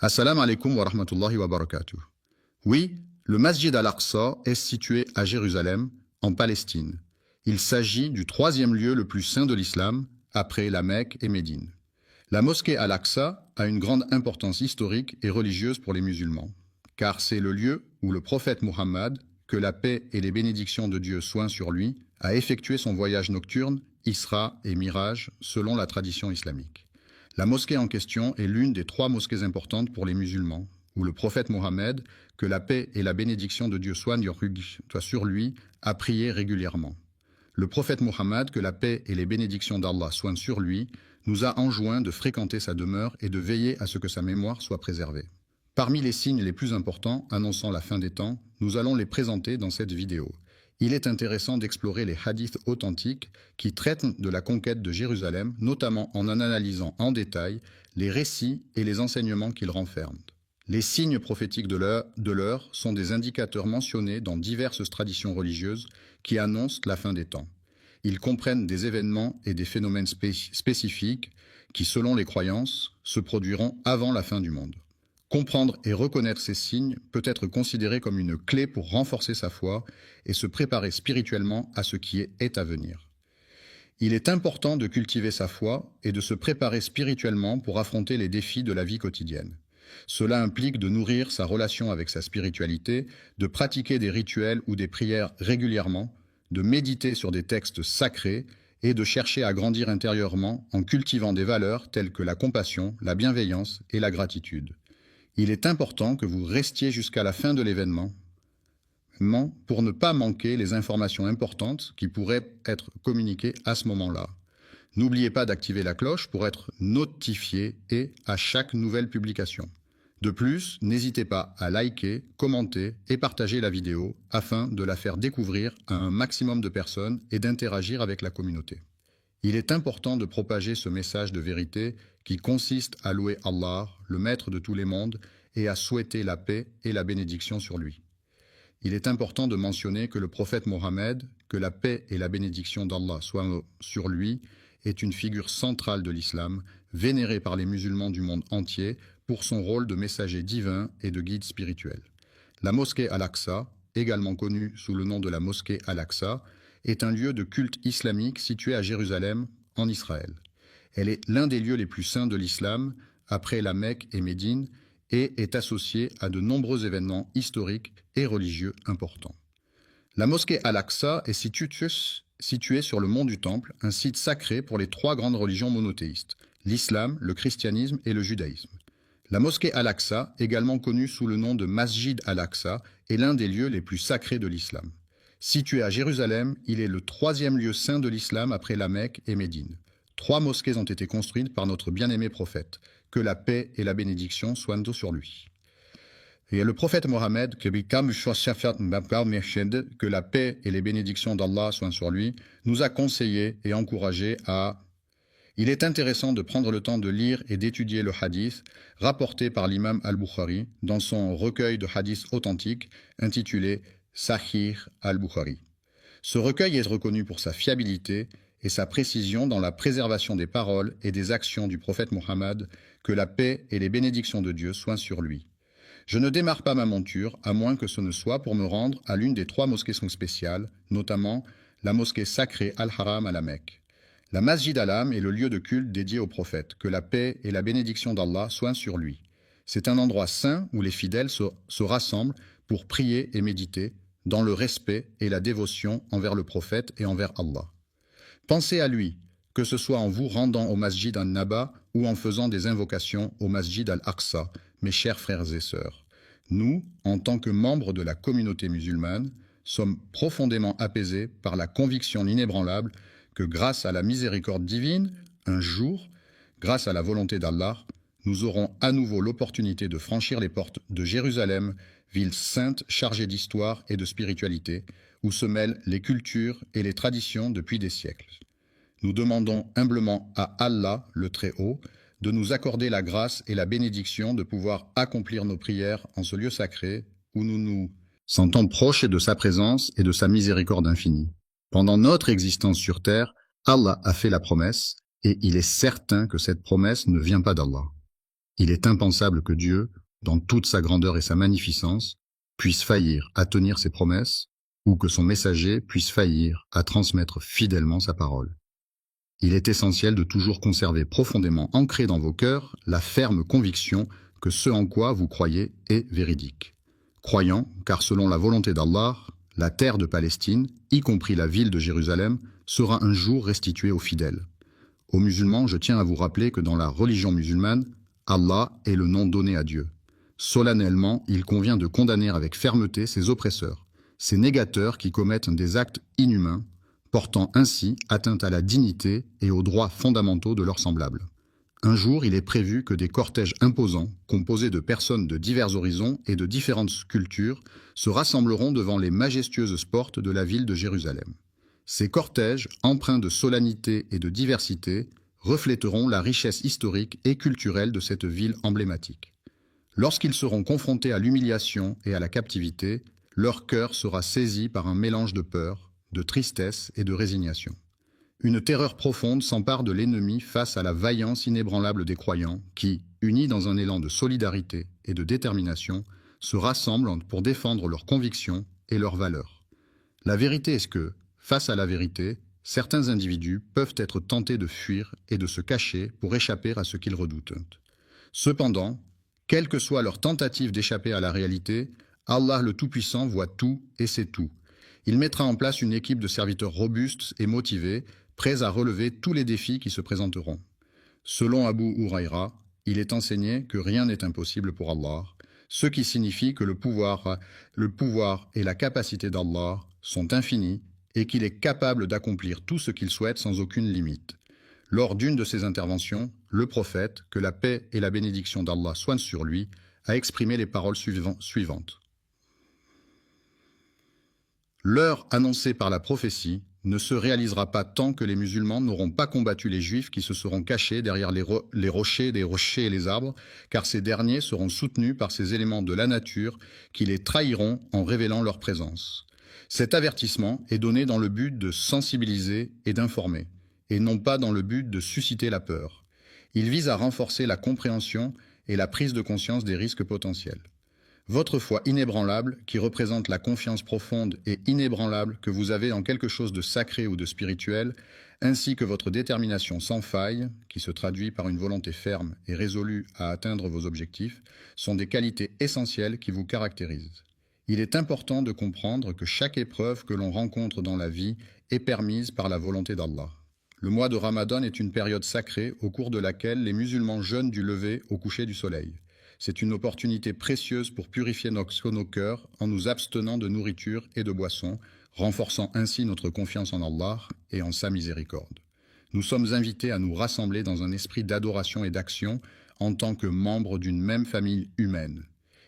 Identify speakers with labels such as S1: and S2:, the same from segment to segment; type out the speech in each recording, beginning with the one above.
S1: Assalamu alaikum wa rahmatullahi wa barakatuh. Oui, le Masjid al-Aqsa est situé à Jérusalem, en Palestine. Il s'agit du troisième lieu le plus saint de l'islam, après la Mecque et Médine. La mosquée al-Aqsa a une grande importance historique et religieuse pour les musulmans, car c'est le lieu où le prophète Muhammad, que la paix et les bénédictions de Dieu soient sur lui, a effectué son voyage nocturne, Isra et Miraj, selon la tradition islamique. La mosquée en question est l'une des 3 mosquées importantes pour les musulmans, où le prophète Mohammed, que la paix et la bénédiction de Dieu soient sur lui, a prié régulièrement. Le prophète Mohammed, que la paix et les bénédictions d'Allah soient sur lui, nous a enjoint de fréquenter sa demeure et de veiller à ce que sa mémoire soit préservée. Parmi les signes les plus importants annonçant la fin des temps, nous allons les présenter dans cette vidéo. Il est intéressant d'explorer les hadiths authentiques qui traitent de la conquête de Jérusalem, notamment en analysant en détail les récits et les enseignements qu'ils renferment. Les signes prophétiques de l'heure sont des indicateurs mentionnés dans diverses traditions religieuses qui annoncent la fin des temps. Ils comprennent des événements et des phénomènes spécifiques qui, selon les croyances, se produiront avant la fin du monde. Comprendre et reconnaître ces signes peut être considéré comme une clé pour renforcer sa foi et se préparer spirituellement à ce qui est à venir. Il est important de cultiver sa foi et de se préparer spirituellement pour affronter les défis de la vie quotidienne. Cela implique de nourrir sa relation avec sa spiritualité, de pratiquer des rituels ou des prières régulièrement, de méditer sur des textes sacrés et de chercher à grandir intérieurement en cultivant des valeurs telles que la compassion, la bienveillance et la gratitude. Il est important que vous restiez jusqu'à la fin de l'événement pour ne pas manquer les informations importantes qui pourraient être communiquées à ce moment-là. N'oubliez pas d'activer la cloche pour être notifié à chaque nouvelle publication. De plus, n'hésitez pas à liker, commenter et partager la vidéo afin de la faire découvrir à un maximum de personnes et d'interagir avec la communauté. Il est important de propager ce message de vérité qui consiste à louer Allah, le maître de tous les mondes, et à souhaiter la paix et la bénédiction sur lui. Il est important de mentionner que le prophète Mohammed, que la paix et la bénédiction d'Allah soient sur lui, est une figure centrale de l'islam, vénérée par les musulmans du monde entier pour son rôle de messager divin et de guide spirituel. La mosquée Al-Aqsa, également connue sous le nom de la mosquée Al-Aqsa, est un lieu de culte islamique situé à Jérusalem, en Israël. Elle est l'un des lieux les plus saints de l'islam, après la Mecque et Médine, et est associée à de nombreux événements historiques et religieux importants. La mosquée Al-Aqsa est située sur le mont du Temple, un site sacré pour les 3 grandes religions monothéistes, l'islam, le christianisme et le judaïsme. La mosquée Al-Aqsa, également connue sous le nom de Masjid Al-Aqsa, est l'un des lieux les plus sacrés de l'islam. Situé à Jérusalem, il est le 3e lieu saint de l'islam après la Mecque et Médine. 3 mosquées ont été construites par notre bien-aimé prophète, que la paix et la bénédiction soient sur lui. Et le prophète Mohammed, que la paix et les bénédictions d'Allah soient sur lui, nous a conseillé et encouragé à... Il est intéressant de prendre le temps de lire et d'étudier le hadith rapporté par l'imam al-Bukhari dans son recueil de hadiths authentiques intitulé Sahih al-Bukhari. Ce recueil est reconnu pour sa fiabilité et sa précision dans la préservation des paroles et des actions du prophète Mohammed, que la paix et les bénédictions de Dieu soient sur lui. Je ne démarre pas ma monture, à moins que ce ne soit pour me rendre à l'une des 3 mosquées spéciales, notamment la mosquée sacrée Al-Haram à la Mecque. La Masjid al-Haram est le lieu de culte dédié au prophète, que la paix et la bénédiction d'Allah soient sur lui. C'est un endroit saint où les fidèles se rassemblent pour prier et méditer, dans le respect et la dévotion envers le prophète et envers Allah. Pensez à lui, que ce soit en vous rendant au Masjid al-Naba ou en faisant des invocations au Masjid al-Aqsa, mes chers frères et sœurs. Nous, en tant que membres de la communauté musulmane, sommes profondément apaisés par la conviction inébranlable que grâce à la miséricorde divine, un jour, grâce à la volonté d'Allah, nous aurons à nouveau l'opportunité de franchir les portes de Jérusalem, ville sainte chargée d'histoire et de spiritualité, où se mêlent les cultures et les traditions depuis des siècles. Nous demandons humblement à Allah, le Très-Haut, de nous accorder la grâce et la bénédiction de pouvoir accomplir nos prières en ce lieu sacré où nous nous sentons proches de sa présence et de sa miséricorde infinie. Pendant notre existence sur terre, Allah a fait la promesse et il est certain que cette promesse ne vient pas d'Allah. Il est impensable que Dieu, dans toute sa grandeur et sa magnificence, puisse faillir à tenir ses promesses, ou que son messager puisse faillir à transmettre fidèlement sa parole. Il est essentiel de toujours conserver profondément ancré dans vos cœurs la ferme conviction que ce en quoi vous croyez est véridique. Croyant, car selon la volonté d'Allah, la terre de Palestine, y compris la ville de Jérusalem, sera un jour restituée aux fidèles. Aux musulmans, je tiens à vous rappeler que dans la religion musulmane, Allah est le nom donné à Dieu. Solennellement, il convient de condamner avec fermeté ces oppresseurs, ces négateurs qui commettent des actes inhumains, portant ainsi atteinte à la dignité et aux droits fondamentaux de leurs semblables. Un jour, il est prévu que des cortèges imposants, composés de personnes de divers horizons et de différentes cultures, se rassembleront devant les majestueuses portes de la ville de Jérusalem. Ces cortèges, empreints de solennité et de diversité, reflèteront la richesse historique et culturelle de cette ville emblématique. Lorsqu'ils seront confrontés à l'humiliation et à la captivité, leur cœur sera saisi par un mélange de peur, de tristesse et de résignation. Une terreur profonde s'empare de l'ennemi face à la vaillance inébranlable des croyants qui, unis dans un élan de solidarité et de détermination, se rassemblent pour défendre leurs convictions et leurs valeurs. La vérité est que, face à la vérité, certains individus peuvent être tentés de fuir et de se cacher pour échapper à ce qu'ils redoutent. Cependant, quelle que soit leur tentative d'échapper à la réalité, Allah le Tout-Puissant voit tout et sait tout. Il mettra en place une équipe de serviteurs robustes et motivés, prêts à relever tous les défis qui se présenteront. Selon Abu Huraïra, il est enseigné que rien n'est impossible pour Allah, ce qui signifie que le pouvoir et la capacité d'Allah sont infinis et qu'il est capable d'accomplir tout ce qu'il souhaite sans aucune limite. Lors d'une de ses interventions, le prophète, que la paix et la bénédiction d'Allah soient sur lui, a exprimé les paroles suivantes. L'heure annoncée par la prophétie ne se réalisera pas tant que les musulmans n'auront pas combattu les juifs qui se seront cachés derrière les rochers et les arbres, car ces derniers seront soutenus par ces éléments de la nature qui les trahiront en révélant leur présence. Cet avertissement est donné dans le but de sensibiliser et d'informer, et non pas dans le but de susciter la peur. Il vise à renforcer la compréhension et la prise de conscience des risques potentiels. Votre foi inébranlable, qui représente la confiance profonde et inébranlable que vous avez en quelque chose de sacré ou de spirituel, ainsi que votre détermination sans faille, qui se traduit par une volonté ferme et résolue à atteindre vos objectifs, sont des qualités essentielles qui vous caractérisent. Il est important de comprendre que chaque épreuve que l'on rencontre dans la vie est permise par la volonté d'Allah. Le mois de Ramadan est une période sacrée au cours de laquelle les musulmans jeûnent du lever au coucher du soleil. C'est une opportunité précieuse pour purifier nos cœurs en nous abstenant de nourriture et de boissons, renforçant ainsi notre confiance en Allah et en sa miséricorde. Nous sommes invités à nous rassembler dans un esprit d'adoration et d'action en tant que membres d'une même famille humaine.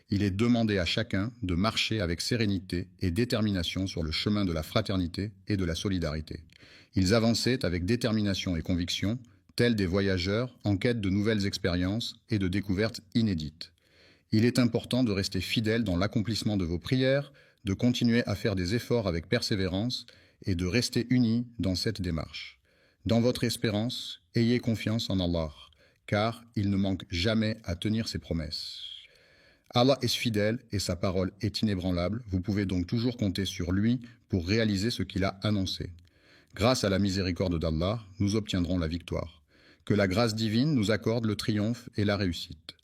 S1: Il est demandé à chacun de marcher avec sérénité et détermination sur le chemin de la fraternité et de la solidarité. Ils avançaient avec détermination et conviction, tels des voyageurs en quête de nouvelles expériences et de découvertes inédites. Il est important de rester fidèle dans l'accomplissement de vos prières, de continuer à faire des efforts avec persévérance et de rester unis dans cette démarche. Dans votre espérance, ayez confiance en Allah, car il ne manque jamais à tenir ses promesses. Allah est fidèle et sa parole est inébranlable, vous pouvez donc toujours compter sur lui pour réaliser ce qu'il a annoncé. Grâce à la miséricorde d'Allah, nous obtiendrons la victoire. Que la grâce divine nous accorde le triomphe et la réussite.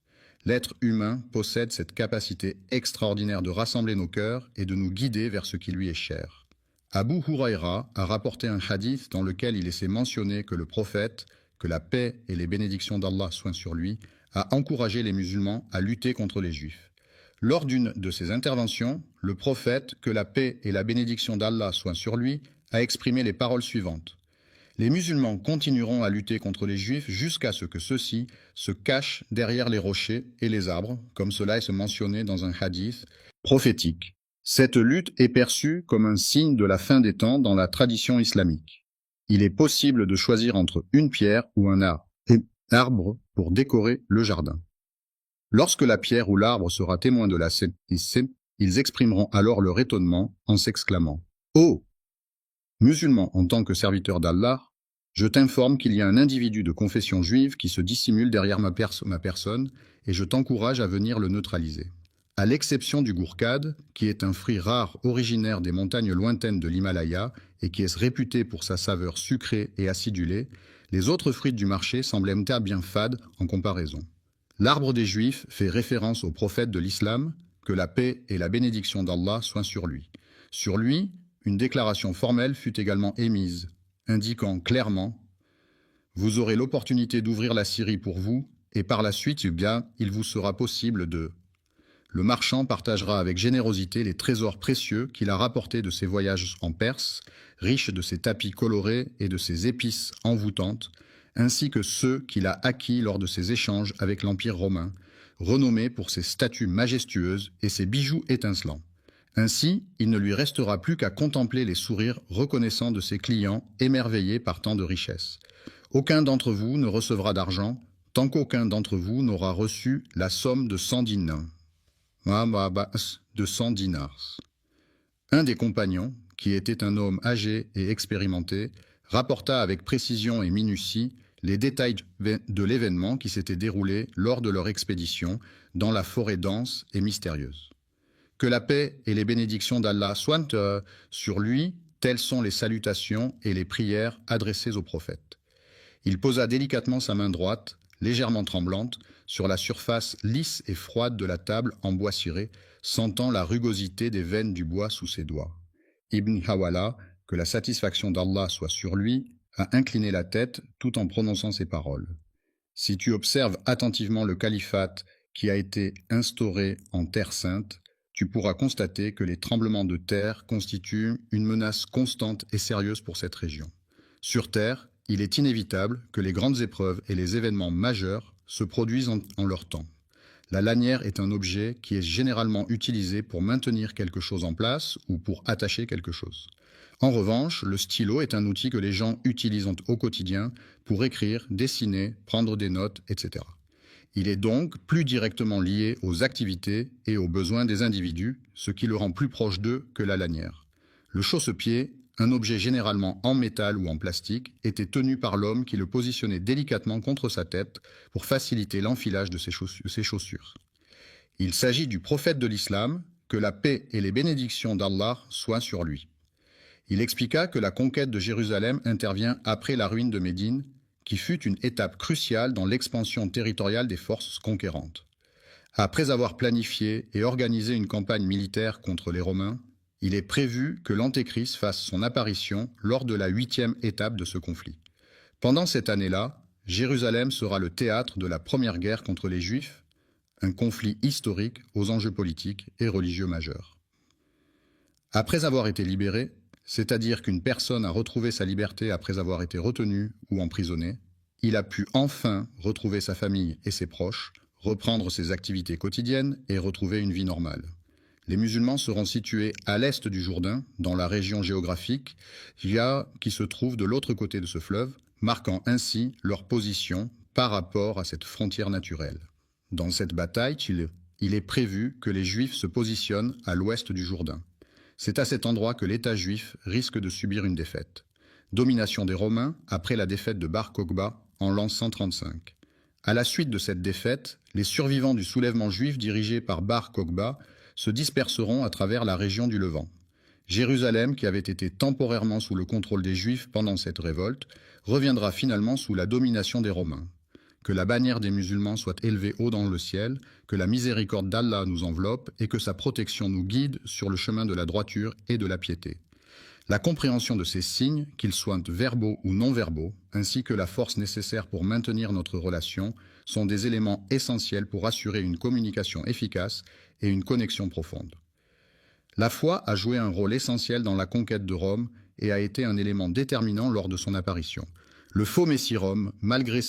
S1: L'être humain possède cette capacité extraordinaire de rassembler nos cœurs et de nous guider vers ce qui lui est cher. Abu Huraïra a rapporté un hadith dans lequel il essaie mentionner que le prophète, que la paix et les bénédictions d'Allah soient sur lui, a encouragé les musulmans à lutter contre les juifs. Lors d'une de ses interventions, le prophète, que la paix et la bénédiction d'Allah soient sur lui, a exprimé les paroles suivantes. Les musulmans continueront à lutter contre les juifs jusqu'à ce que ceux-ci se cachent derrière les rochers et les arbres, comme cela est mentionné dans un hadith prophétique. Cette lutte est perçue comme un signe de la fin des temps dans la tradition islamique. Il est possible de choisir entre une pierre ou un arbre pour décorer le jardin. Lorsque la pierre ou l'arbre sera témoin de la scène, ils exprimeront alors leur étonnement en s'exclamant « Oh ! Musulmans en tant que serviteurs d'Allah, Je t'informe qu'il y a un individu de confession juive qui se dissimule derrière ma personne et je t'encourage à venir le neutraliser. À l'exception du gourkad, qui est un fruit rare originaire des montagnes lointaines de l'Himalaya et qui est réputé pour sa saveur sucrée et acidulée, les autres fruits du marché semblent bien fades en comparaison. L'arbre des Juifs fait référence au prophète de l'islam, que la paix et la bénédiction d'Allah soient sur lui. Sur lui, une déclaration formelle fut également émise, indiquant clairement « Vous aurez l'opportunité d'ouvrir la Syrie pour vous, et par la suite, bien, il vous sera possible de… » Le marchand partagera avec générosité les trésors précieux qu'il a rapportés de ses voyages en Perse, riches de ses tapis colorés et de ses épices envoûtantes, ainsi que ceux qu'il a acquis lors de ses échanges avec l'Empire romain, renommé pour ses statues majestueuses et ses bijoux étincelants. Ainsi, il ne lui restera plus qu'à contempler les sourires reconnaissants de ses clients émerveillés par tant de richesses. Aucun d'entre vous ne recevra d'argent tant qu'aucun d'entre vous n'aura reçu la somme de 100 dinars. De 100 dinars. Un des compagnons, qui était un homme âgé et expérimenté, rapporta avec précision et minutie les détails de l'événement qui s'était déroulé lors de leur expédition dans la forêt dense et mystérieuse. Que la paix et les bénédictions d'Allah soient sur lui, telles sont les salutations et les prières adressées au prophète. Il posa délicatement sa main droite, légèrement tremblante, sur la surface lisse et froide de la table en bois ciré, sentant la rugosité des veines du bois sous ses doigts. Ibn Hawala, que la satisfaction d'Allah soit sur lui, a incliné la tête tout en prononçant ces paroles. Si tu observes attentivement le califat qui a été instauré en Terre sainte, tu pourras constater que les tremblements de terre constituent une menace constante et sérieuse pour cette région. Sur Terre, il est inévitable que les grandes épreuves et les événements majeurs se produisent en leur temps. La lanière est un objet qui est généralement utilisé pour maintenir quelque chose en place ou pour attacher quelque chose. En revanche, le stylo est un outil que les gens utilisent au quotidien pour écrire, dessiner, prendre des notes, etc. Il est donc plus directement lié aux activités et aux besoins des individus, ce qui le rend plus proche d'eux que la lanière. Le chausse-pied, un objet généralement en métal ou en plastique, était tenu par l'homme qui le positionnait délicatement contre sa tête pour faciliter l'enfilage de ses chaussures. Il s'agit du prophète de l'islam, que la paix et les bénédictions d'Allah soient sur lui. Il expliqua que la conquête de Jérusalem intervient après la ruine de Médine, qui fut une étape cruciale dans l'expansion territoriale des forces conquérantes. Après avoir planifié et organisé une campagne militaire contre les Romains, il est prévu que l'Antéchrist fasse son apparition lors de la 8e étape de ce conflit. Pendant cette année-là, Jérusalem sera le théâtre de la première guerre contre les Juifs, un conflit historique aux enjeux politiques et religieux majeurs. Après avoir été libéré, c'est-à-dire qu'une personne a retrouvé sa liberté après avoir été retenu ou emprisonné, il a pu enfin retrouver sa famille et ses proches, reprendre ses activités quotidiennes et retrouver une vie normale. Les musulmans seront situés à l'est du Jourdain, dans la région géographique qui se trouve de l'autre côté de ce fleuve, marquant ainsi leur position par rapport à cette frontière naturelle. Dans cette bataille, il est prévu que les Juifs se positionnent à l'ouest du Jourdain. C'est à cet endroit que l'État juif risque de subir une défaite. Domination des Romains après la défaite de Bar Kokhba en l'an 135. À la suite de cette défaite, les survivants du soulèvement juif dirigé par Bar Kokhba se disperseront à travers la région du Levant. Jérusalem, qui avait été temporairement sous le contrôle des Juifs pendant cette révolte, reviendra finalement sous la domination des Romains. Que la bannière des musulmans soit élevée haut dans le ciel, que la miséricorde d'Allah nous enveloppe et que sa protection nous guide sur le chemin de la droiture et de la piété. La compréhension de ces signes, qu'ils soient verbaux ou non verbaux, ainsi que la force nécessaire pour maintenir notre relation, sont des éléments essentiels pour assurer une communication efficace et une connexion profonde. La foi a joué un rôle essentiel dans la conquête de Rome et a été un élément déterminant lors de son apparition. Le faux Messie Rome, malgré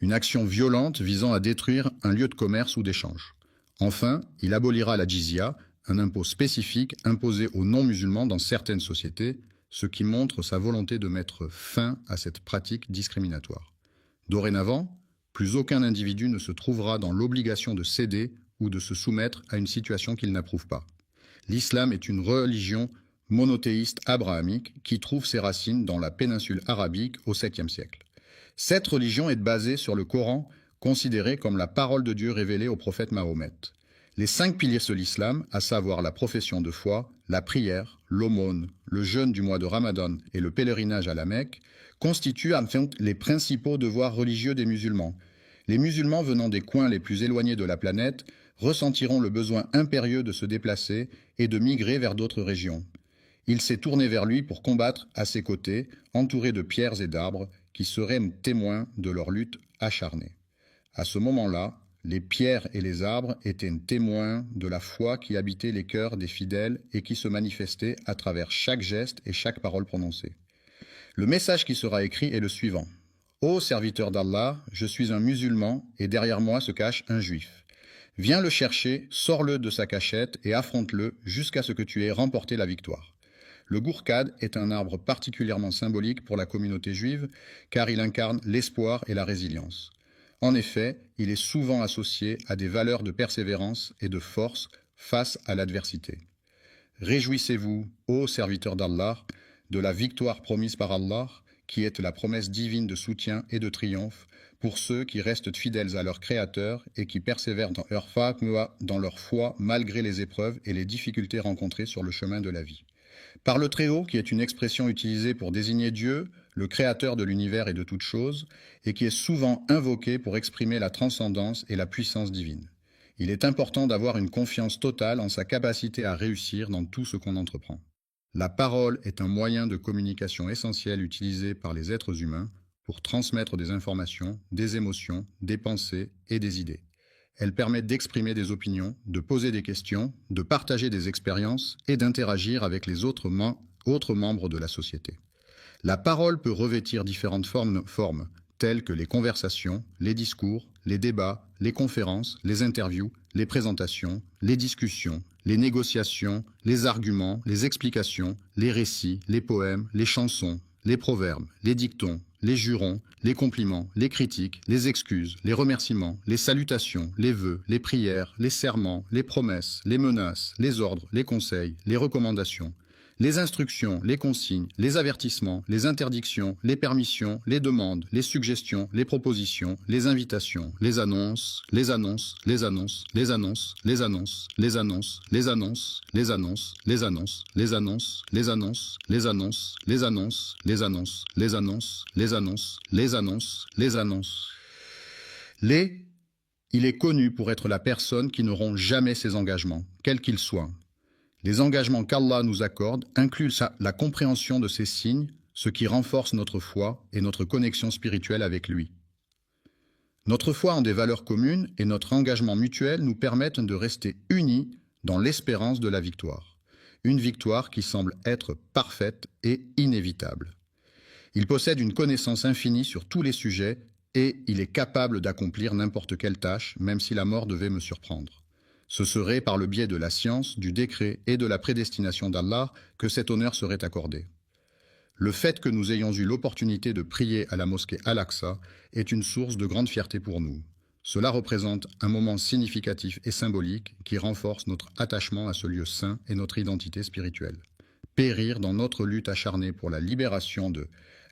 S1: une action violente visant à détruire un lieu de commerce ou d'échange. Enfin, il abolira la jizya, un impôt spécifique imposé aux non-musulmans dans certaines sociétés, ce qui montre sa volonté de mettre fin à cette pratique discriminatoire. Dorénavant, plus aucun individu ne se trouvera dans l'obligation de céder ou de se soumettre à une situation qu'il n'approuve pas. L'islam est une religion monothéiste abrahamique qui trouve ses racines dans la péninsule arabique au 7e siècle. Cette religion est basée sur le Coran, considéré comme la parole de Dieu révélée au prophète Mahomet. Les 5 piliers de l'islam, à savoir la profession de foi, la prière, l'aumône, le jeûne du mois de Ramadan et le pèlerinage à la Mecque, constituent enfin les principaux devoirs religieux des musulmans. Les musulmans venant des coins les plus éloignés de la planète ressentiront le besoin impérieux de se déplacer et de migrer vers d'autres régions. Il s'est tourné vers lui pour combattre à ses côtés, entouré de pierres et d'arbres qui seraient témoins de leur lutte acharnée. À ce moment-là, les pierres et les arbres étaient témoins de la foi qui habitait les cœurs des fidèles et qui se manifestait à travers chaque geste et chaque parole prononcée. Le message qui sera écrit est le suivant. « Ô serviteur d'Allah, je suis un musulman et derrière moi se cache un juif. Viens le chercher, sors-le de sa cachette et affronte-le jusqu'à ce que tu aies remporté la victoire. » Le gourkad est un arbre particulièrement symbolique pour la communauté juive car il incarne l'espoir et la résilience. En effet, il est souvent associé à des valeurs de persévérance et de force face à l'adversité. Réjouissez-vous, ô serviteurs d'Allah, de la victoire promise par Allah, qui est la promesse divine de soutien et de triomphe pour ceux qui restent fidèles à leur Créateur et qui persévèrent dans leur foi malgré les épreuves et les difficultés rencontrées sur le chemin de la vie. Par le Très-Haut, qui est une expression utilisée pour désigner Dieu, le créateur de l'univers et de toutes choses, et qui est souvent invoqué pour exprimer la transcendance et la puissance divine. Il est important d'avoir une confiance totale en sa capacité à réussir dans tout ce qu'on entreprend. La parole est un moyen de communication essentiel utilisé par les êtres humains pour transmettre des informations, des émotions, des pensées et des idées. Elle permet d'exprimer des opinions, de poser des questions, de partager des expériences et d'interagir avec les autres membres de la société. La parole peut revêtir différentes formes, telles que les conversations, les discours, les débats, les conférences, les interviews, les présentations, les discussions, les négociations, les arguments, les explications, les récits, les poèmes, les chansons, les proverbes, les dictons, les jurons, les compliments, les critiques, les excuses, les remerciements, les salutations, les vœux, les prières, les serments, les promesses, les menaces, les ordres, les conseils, les recommandations, les instructions, les consignes, les avertissements, les interdictions, les permissions, les demandes, les suggestions, les propositions, les invitations, les annonces, les annonces, les annonces, les annonces, les annonces, les annonces, les annonces, les annonces, les annonces, les annonces, les annonces, les annonces, les annonces, les annonces, les annonces, les annonces, les annonces, les annonces. Il est connu pour être la personne qui ne rompt jamais ses engagements, quels qu'ils soient. Les engagements qu'Allah nous accorde incluent la compréhension de ces signes, ce qui renforce notre foi et notre connexion spirituelle avec lui. Notre foi en des valeurs communes et notre engagement mutuel nous permettent de rester unis dans l'espérance de la victoire. Une victoire qui semble être parfaite et inévitable. Il possède une connaissance infinie sur tous les sujets et il est capable d'accomplir n'importe quelle tâche, même si la mort devait me surprendre. Ce serait par le biais de la science, du décret et de la prédestination d'Allah que cet honneur serait accordé. Le fait que nous ayons eu l'opportunité de prier à la mosquée Al-Aqsa est une source de grande fierté pour nous. Cela représente un moment significatif et symbolique qui renforce notre attachement à ce lieu saint et notre identité spirituelle. Périr dans notre lutte acharnée pour la libération de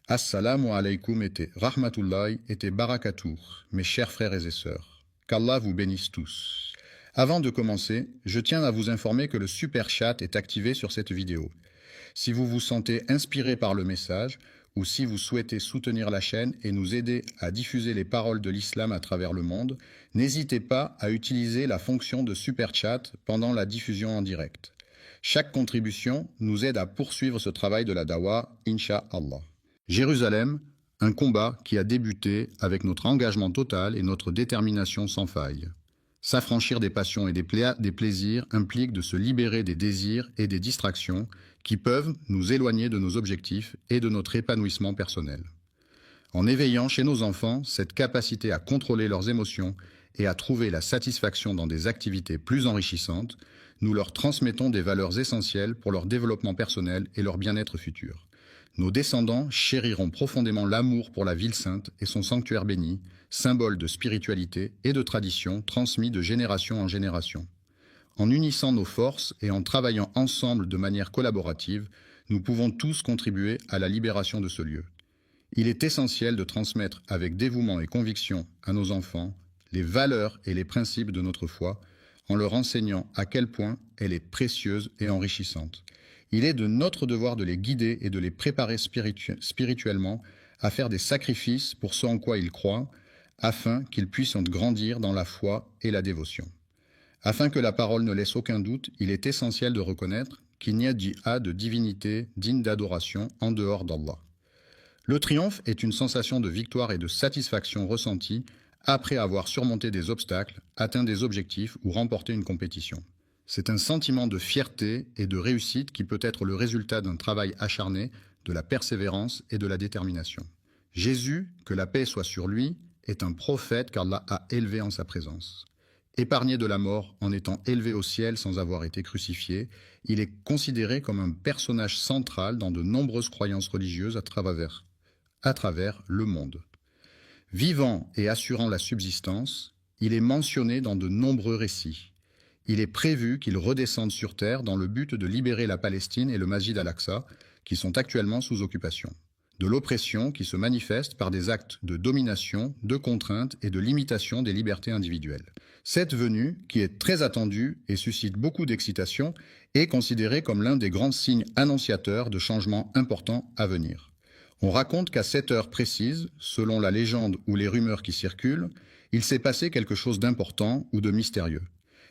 S1: Assalamu alaykum et rahmatullahi et barakatuh, mes chers frères et sœurs. Qu'Allah vous bénisse tous. Avant de commencer, je tiens à vous informer que le Super Chat est activé sur cette vidéo. Si vous vous sentez inspiré par le message, ou si vous souhaitez soutenir la chaîne et nous aider à diffuser les paroles de l'islam à travers le monde, n'hésitez pas à utiliser la fonction de Super Chat pendant la diffusion en direct. Chaque contribution nous aide à poursuivre ce travail de la Dawa, Inch'Allah. Jérusalem, un combat qui a débuté avec notre engagement total et notre détermination sans faille. S'affranchir des passions et des plaisirs implique de se libérer des désirs et des distractions qui peuvent nous éloigner de nos objectifs et de notre épanouissement personnel. En éveillant chez nos enfants cette capacité à contrôler leurs émotions et à trouver la satisfaction dans des activités plus enrichissantes, nous leur transmettons des valeurs essentielles pour leur développement personnel et leur bien-être futur. Nos descendants chériront profondément l'amour pour la ville sainte et son sanctuaire béni, symbole de spiritualité et de tradition transmis de génération en génération. En unissant nos forces et en travaillant ensemble de manière collaborative, nous pouvons tous contribuer à la libération de ce lieu. Il est essentiel de transmettre avec dévouement et conviction à nos enfants les valeurs et les principes de notre foi, en leur enseignant à quel point elle est précieuse et enrichissante. Il est de notre devoir de les guider et de les préparer spirituellement à faire des sacrifices pour ce en quoi ils croient, afin qu'ils puissent grandir dans la foi et la dévotion. Afin que la parole ne laisse aucun doute, il est essentiel de reconnaître qu'il n'y a de divinité digne d'adoration en dehors d'Allah. Le triomphe est une sensation de victoire et de satisfaction ressentie après avoir surmonté des obstacles, atteint des objectifs ou remporté une compétition. C'est un sentiment de fierté et de réussite qui peut être le résultat d'un travail acharné, de la persévérance et de la détermination. Jésus, que la paix soit sur lui, est un prophète qu'Allah a élevé en sa présence. Épargné de la mort en étant élevé au ciel sans avoir été crucifié, il est considéré comme un personnage central dans de nombreuses croyances religieuses à travers le monde. Vivant et assurant la subsistance, il est mentionné dans de nombreux récits. Il est prévu qu'il redescende sur terre dans le but de libérer la Palestine et le Masjid al-Aqsa, qui sont actuellement sous occupation. De l'oppression qui se manifeste par des actes de domination, de contrainte et de limitation des libertés individuelles. Cette venue, qui est très attendue et suscite beaucoup d'excitation, est considérée comme l'un des grands signes annonciateurs de changements importants à venir. On raconte qu'à cette heure précise, selon la légende ou les rumeurs qui circulent, il s'est passé quelque chose d'important ou de mystérieux.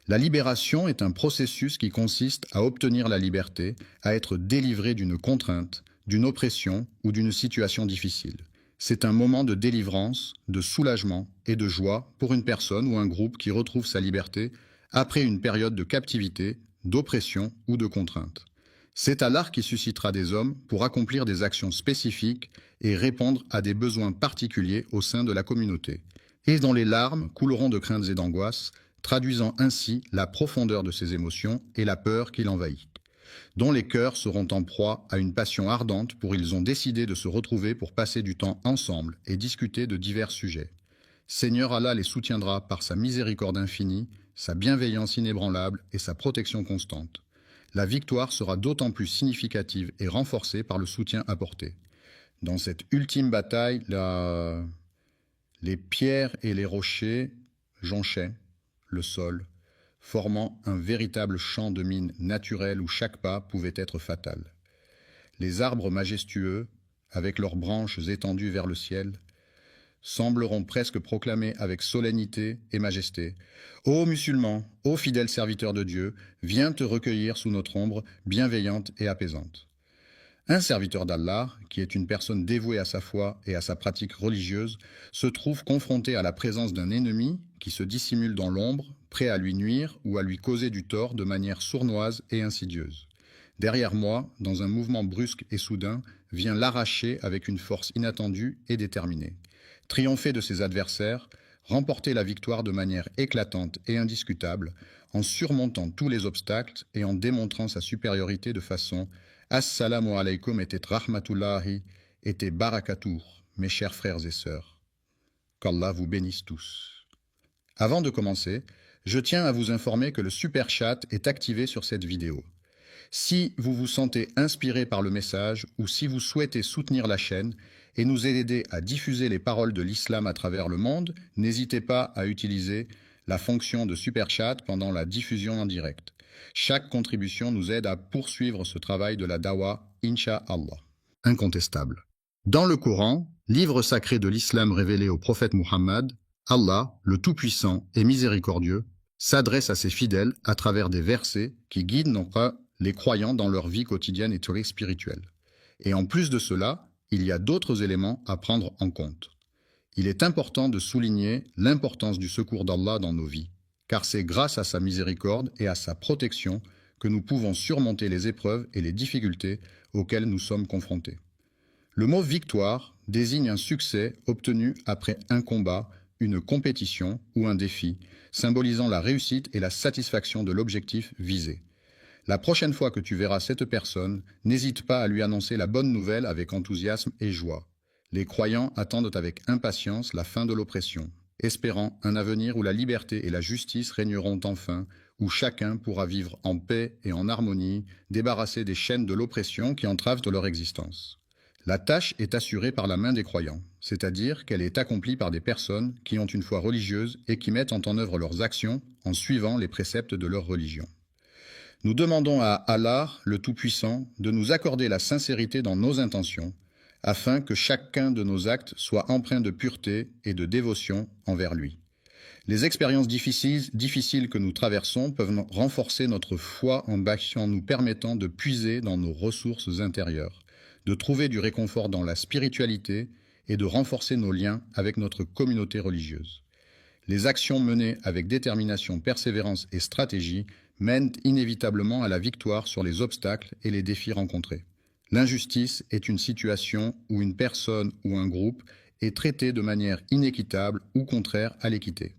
S1: La libération est un processus qui consiste à obtenir la liberté, à être délivré d'une contrainte, d'une oppression ou d'une situation difficile. C'est un moment de délivrance, de soulagement et de joie pour une personne ou un groupe qui retrouve sa liberté après une période de captivité, d'oppression ou de contrainte. C'est Allah qui suscitera des hommes pour accomplir des actions spécifiques et répondre à des besoins particuliers au sein de la communauté, et dont les larmes couleront de craintes et d'angoisses, traduisant ainsi la profondeur de ses émotions et la peur qui l'envahit, dont les cœurs seront en proie à une passion ardente pour ils ont décidé de se retrouver pour passer du temps ensemble et discuter de divers sujets. Seigneur Allah les soutiendra par sa miséricorde infinie, sa bienveillance inébranlable et sa protection constante. La victoire sera d'autant plus significative et renforcée par le soutien apporté. Dans cette ultime bataille, les pierres et les rochers jonchaient le sol, formant un véritable champ de mine naturel où chaque pas pouvait être fatal. Les arbres majestueux, avec leurs branches étendues vers le ciel, sembleront presque proclamer avec solennité et majesté « Ô musulmans, ô fidèles serviteurs de Dieu, viens te recueillir sous notre ombre bienveillante et apaisante. » Un serviteur d'Allah, qui est une personne dévouée à sa foi et à sa pratique religieuse, se trouve confronté à la présence d'un ennemi qui se dissimule dans l'ombre, prêt à lui nuire ou à lui causer du tort de manière sournoise et insidieuse. Derrière moi, dans un mouvement brusque et soudain, vient l'arracher avec une force inattendue et déterminée. Triompher de ses adversaires, remporter la victoire de manière éclatante et indiscutable, en surmontant tous les obstacles et en démontrant sa supériorité de façon « Assalamu alaykum et rahmatullahi et barakatuh, mes chers frères et sœurs. » Qu'Allah vous bénisse tous. Avant de commencer, je tiens à vous informer que le super chat est activé sur cette vidéo. Si vous vous sentez inspiré par le message ou si vous souhaitez soutenir la chaîne et nous aider à diffuser les paroles de l'islam à travers le monde, n'hésitez pas à utiliser la fonction de super chat pendant la diffusion en direct. Chaque contribution nous aide à poursuivre ce travail de la dawa, Inch'Allah. Incontestable. Dans le Coran, livre sacré de l'islam révélé au prophète Muhammad, Allah, le Tout-Puissant et Miséricordieux, s'adresse à ses fidèles à travers des versets qui guident non pas les croyants dans leur vie quotidienne et spirituelle. Et en plus de cela, il y a d'autres éléments à prendre en compte. Il est important de souligner l'importance du secours d'Allah dans nos vies, car c'est grâce à sa miséricorde et à sa protection que nous pouvons surmonter les épreuves et les difficultés auxquelles nous sommes confrontés. Le mot « victoire » désigne un succès obtenu après un combat, une compétition ou un défi, symbolisant la réussite et la satisfaction de l'objectif visé. La prochaine fois que tu verras cette personne, n'hésite pas à lui annoncer la bonne nouvelle avec enthousiasme et joie. Les croyants attendent avec impatience la fin de l'oppression, espérant un avenir où la liberté et la justice régneront enfin, où chacun pourra vivre en paix et en harmonie, débarrassé des chaînes de l'oppression qui entravent leur existence. La tâche est assurée par la main des croyants, c'est-à-dire qu'elle est accomplie par des personnes qui ont une foi religieuse et qui mettent en œuvre leurs actions en suivant les préceptes de leur religion. Nous demandons à Allah, le Tout-Puissant, de nous accorder la sincérité dans nos intentions, afin que chacun de nos actes soit empreint de pureté et de dévotion envers lui. Les expériences difficiles que nous traversons peuvent renforcer notre foi en nous permettant de puiser dans nos ressources intérieures, de trouver du réconfort dans la spiritualité et de renforcer nos liens avec notre communauté religieuse. Les actions menées avec détermination, persévérance et stratégie mènent inévitablement à la victoire sur les obstacles et les défis rencontrés. L'injustice est une situation où une personne ou un groupe est traité de manière inéquitable ou contraire à l'équité.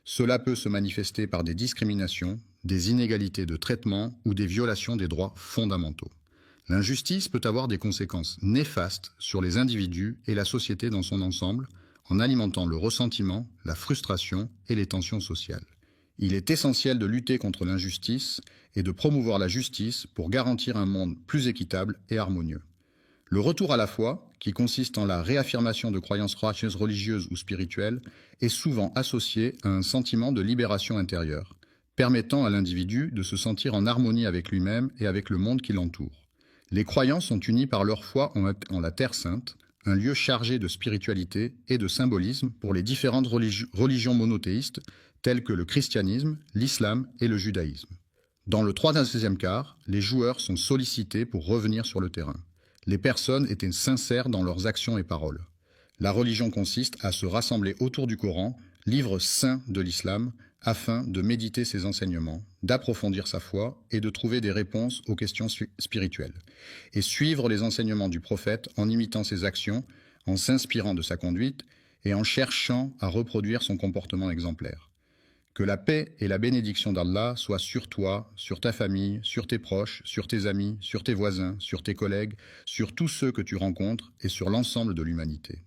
S1: Cela peut se manifester par des discriminations, des inégalités de traitement ou des violations des droits fondamentaux. L'injustice peut avoir des conséquences néfastes sur les individus et la société dans son ensemble, en alimentant le ressentiment, la frustration et les tensions sociales. Il est essentiel de lutter contre l'injustice et de promouvoir la justice pour garantir un monde plus équitable et harmonieux. Le retour à la foi, qui consiste en la réaffirmation de croyances religieuses ou spirituelles, est souvent associé à un sentiment de libération intérieure, permettant à l'individu de se sentir en harmonie avec lui-même et avec le monde qui l'entoure. Les croyants sont unis par leur foi en la Terre Sainte, un lieu chargé de spiritualité et de symbolisme pour les différentes religions monothéistes telles que le christianisme, l'islam et le judaïsme. Dans le troisième quart, les joueurs sont sollicités pour revenir sur le terrain. Les personnes étaient sincères dans leurs actions et paroles. La religion consiste à se rassembler autour du Coran, livre saint de l'islam, afin de méditer ses enseignements, d'approfondir sa foi et de trouver des réponses aux questions spirituelles, et suivre les enseignements du prophète en imitant ses actions, en s'inspirant de sa conduite et en cherchant à reproduire son comportement exemplaire. Que la paix et la bénédiction d'Allah soient sur toi, sur ta famille, sur tes proches, sur tes amis, sur tes voisins, sur tes collègues, sur tous ceux que tu rencontres et sur l'ensemble de l'humanité.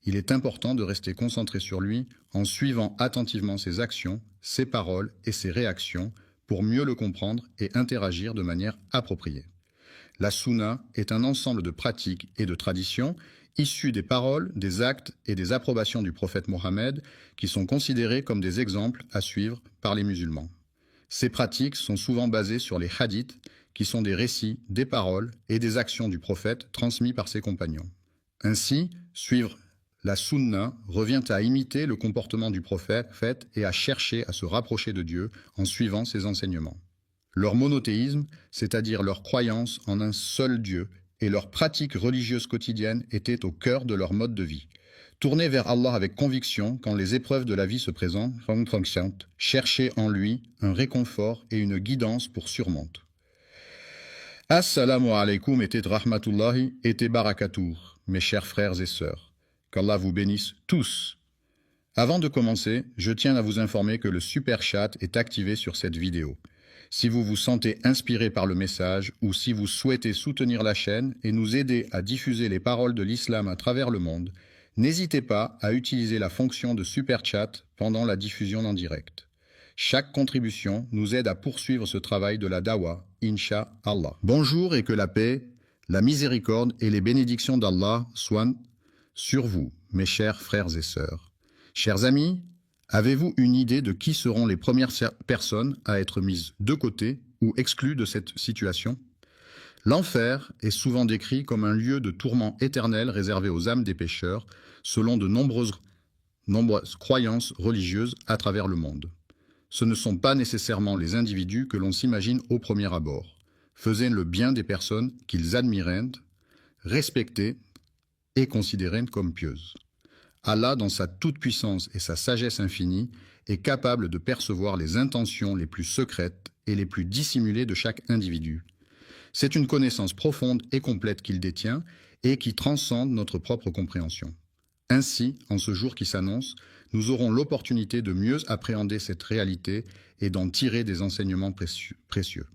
S1: Il est important de rester concentré sur lui en suivant attentivement ses actions, ses paroles et ses réactions pour mieux le comprendre et interagir de manière appropriée. La Sunna est un ensemble de pratiques et de traditions issues des paroles, des actes et des approbations du prophète Mohammed qui sont considérés comme des exemples à suivre par les musulmans. Ces pratiques sont souvent basées sur les hadiths qui sont des récits, des paroles et des actions du prophète transmis par ses compagnons. Ainsi, suivre la Sunna revient à imiter le comportement du prophète et à chercher à se rapprocher de Dieu en suivant ses enseignements. Leur monothéisme, c'est-à-dire leur croyance en un seul Dieu, et leurs pratiques religieuses quotidiennes étaient au cœur de leur mode de vie. Tournez vers Allah avec conviction quand les épreuves de la vie se présentent, cherchez en lui un réconfort et une guidance pour surmonter. Assalamu alaikum et rahmatullahi et barakatuh, mes chers frères et sœurs. Qu'Allah vous bénisse tous. Avant de commencer, je tiens à vous informer que le super chat est activé sur cette vidéo. Si vous vous sentez inspiré par le message ou si vous souhaitez soutenir la chaîne et nous aider à diffuser les paroles de l'islam à travers le monde, n'hésitez pas à utiliser la fonction de super chat pendant la diffusion en direct. Chaque contribution nous aide à poursuivre ce travail de la dawa, Inch'Allah. Bonjour et que la paix, la miséricorde et les bénédictions d'Allah soient sur vous, mes chers frères et sœurs. Chers amis, avez-vous une idée de qui seront les premières personnes à être mises de côté ou exclues de cette situation? L'enfer est souvent décrit comme un lieu de tourment éternel réservé aux âmes des pécheurs, selon de nombreuses croyances religieuses à travers le monde. Ce ne sont pas nécessairement les individus que l'on s'imagine au premier abord. Faisaient le bien des personnes qu'ils admiraient, respectaient et considéraient comme pieuses. Allah, dans sa toute-puissance et sa sagesse infinie, est capable de percevoir les intentions les plus secrètes et les plus dissimulées de chaque individu. C'est une connaissance profonde et complète qu'il détient et qui transcende notre propre compréhension. Ainsi, en ce jour qui s'annonce, nous aurons l'opportunité de mieux appréhender cette réalité et d'en tirer des enseignements précieux.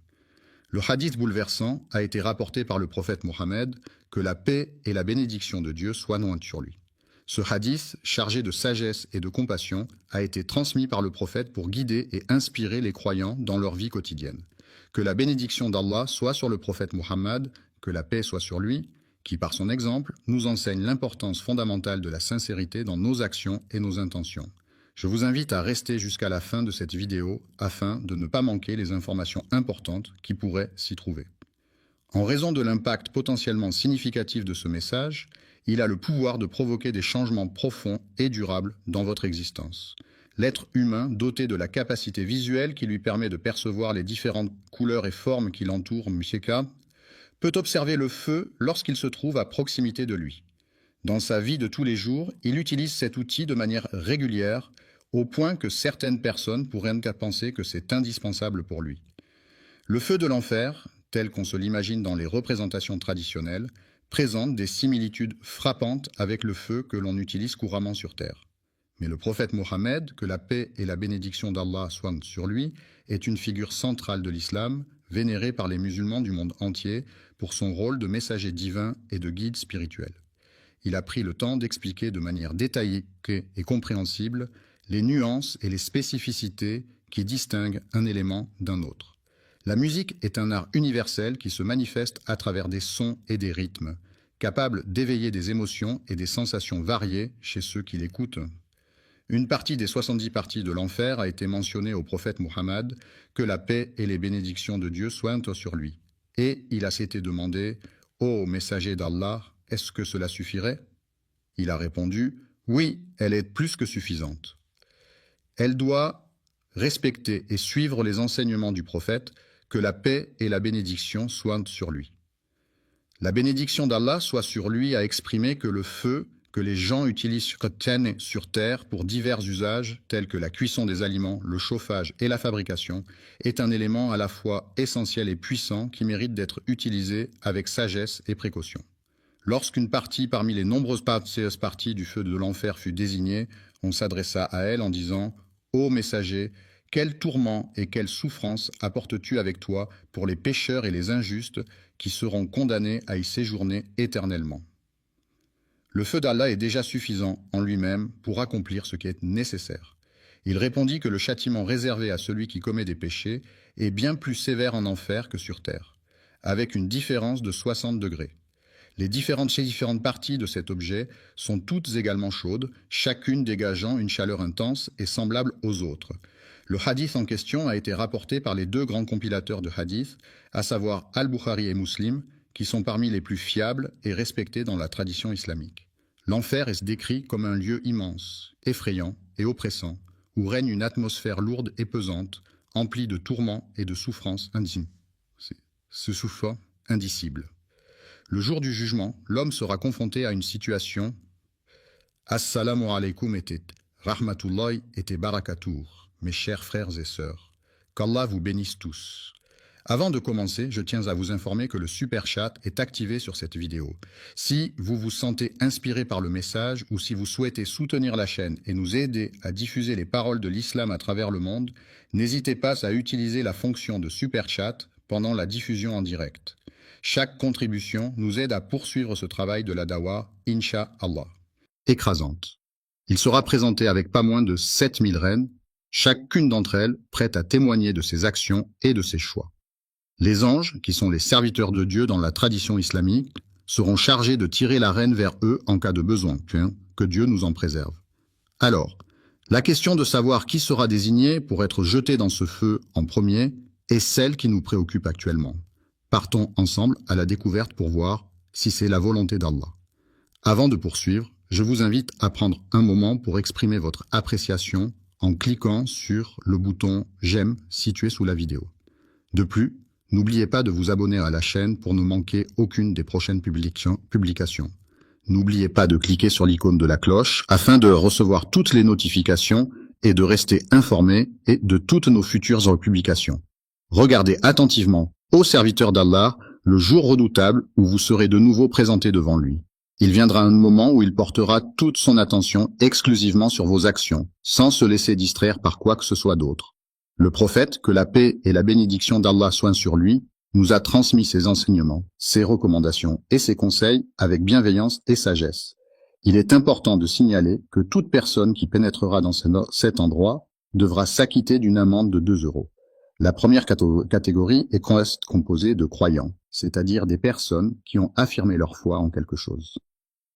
S1: Le hadith bouleversant a été rapporté par le prophète Mohammed, que la paix et la bénédiction de Dieu soient sur lui. Ce hadith, chargé de sagesse et de compassion, a été transmis par le prophète pour guider et inspirer les croyants dans leur vie quotidienne. Que la bénédiction d'Allah soit sur le prophète Muhammad, que la paix soit sur lui, qui par son exemple nous enseigne l'importance fondamentale de la sincérité dans nos actions et nos intentions. Je vous invite à rester jusqu'à la fin de cette vidéo afin de ne pas manquer les informations importantes qui pourraient s'y trouver. En raison de l'impact potentiellement significatif de ce message, il a le pouvoir de provoquer des changements profonds et durables dans votre existence. L'être humain, doté de la capacité visuelle qui lui permet de percevoir les différentes couleurs et formes qui l'entourent, Msheka, peut observer le feu lorsqu'il se trouve à proximité de lui. Dans sa vie de tous les jours, il utilise cet outil de manière régulière, au point que certaines personnes pourraient penser que c'est indispensable pour lui. Le feu de l'enfer, tel qu'on se l'imagine dans les représentations traditionnelles, présente des similitudes frappantes avec le feu que l'on utilise couramment sur terre. Mais le prophète Mohammed, que la paix et la bénédiction d'Allah soient sur lui, est une figure centrale de l'islam, vénérée par les musulmans du monde entier pour son rôle de messager divin et de guide spirituel. Il a pris le temps d'expliquer de manière détaillée et compréhensible les nuances et les spécificités qui distinguent un élément d'un autre. La musique est un art universel qui se manifeste à travers des sons et des rythmes, capable d'éveiller des émotions et des sensations variées chez ceux qui l'écoutent. Une partie des 70 parties de l'enfer a été mentionnée au prophète Muhammad, que la paix et les bénédictions de Dieu soient sur lui. Et il a s'était demandé, « Ô messager d'Allah, est-ce que cela suffirait ?» Il a répondu, « Oui, elle est plus que suffisante. » Elle doit respecter et suivre les enseignements du prophète, que la paix et la bénédiction soient sur lui. La bénédiction d'Allah soit sur lui a exprimé que le feu que les gens utilisent sur terre pour divers usages tels que la cuisson des aliments, le chauffage et la fabrication est un élément à la fois essentiel et puissant qui mérite d'être utilisé avec sagesse et précaution. Lorsqu'une partie parmi les nombreuses parties du feu de l'enfer fut désignée, on s'adressa à elle en disant « Ô messager, quel tourment et quelle souffrance apportes-tu avec toi pour les pécheurs et les injustes qui seront condamnés à y séjourner éternellement ?» Le feu d'Allah est déjà suffisant en lui-même pour accomplir ce qui est nécessaire. Il répondit que le châtiment réservé à celui qui commet des péchés est bien plus sévère en enfer que sur terre, avec une différence de 60 degrés. Les différentes parties de cet objet sont toutes également chaudes, chacune dégageant une chaleur intense et semblable aux autres. Le hadith en question a été rapporté par les deux grands compilateurs de hadith, à savoir Al-Bukhari et Muslim, qui sont parmi les plus fiables et respectés dans la tradition islamique. L'enfer est décrit comme un lieu immense, effrayant et oppressant, où règne une atmosphère lourde et pesante, emplie de tourments et de souffrances indicibles. Le jour du jugement, l'homme sera confronté à une situation « Assalamu alaikum et rahmatullahi et barakatuh » mes chers frères et sœurs, qu'Allah vous bénisse tous. Avant de commencer, je tiens à vous informer que le Super Chat est activé sur cette vidéo. Si vous vous sentez inspiré par le message ou si vous souhaitez soutenir la chaîne et nous aider à diffuser les paroles de l'islam à travers le monde, n'hésitez pas à utiliser la fonction de Super Chat pendant la diffusion en direct. Chaque contribution nous aide à poursuivre ce travail de la dawa, Inch'Allah. Écrasante. Il sera présenté avec pas moins de 7000 reines, chacune d'entre elles prête à témoigner de ses actions et de ses choix. Les anges, qui sont les serviteurs de Dieu dans la tradition islamique, seront chargés de tirer la reine vers eux en cas de besoin, que Dieu nous en préserve. Alors, la question de savoir qui sera désigné pour être jeté dans ce feu en premier est celle qui nous préoccupe actuellement. Partons ensemble à la découverte pour voir si c'est la volonté d'Allah. Avant de poursuivre, je vous invite à prendre un moment pour exprimer votre appréciation en cliquant sur le bouton « J'aime » situé sous la vidéo. De plus, n'oubliez pas de vous abonner à la chaîne pour ne manquer aucune des prochaines publications. N'oubliez pas de cliquer sur l'icône de la cloche afin de recevoir toutes les notifications et de rester informé de toutes nos futures publications. Regardez attentivement, ô serviteur d'Allah, le jour redoutable où vous serez de nouveau présenté devant lui. Il viendra un moment où il portera toute son attention exclusivement sur vos actions, sans se laisser distraire par quoi que ce soit d'autre. Le prophète, que la paix et la bénédiction d'Allah soient sur lui, nous a transmis ses enseignements, ses recommandations et ses conseils avec bienveillance et sagesse. Il est important de signaler que toute personne qui pénétrera dans cet endroit devra s'acquitter d'une amende de 2 euros. La première catégorie est composée de croyants, c'est-à-dire des personnes qui ont affirmé leur foi en quelque chose.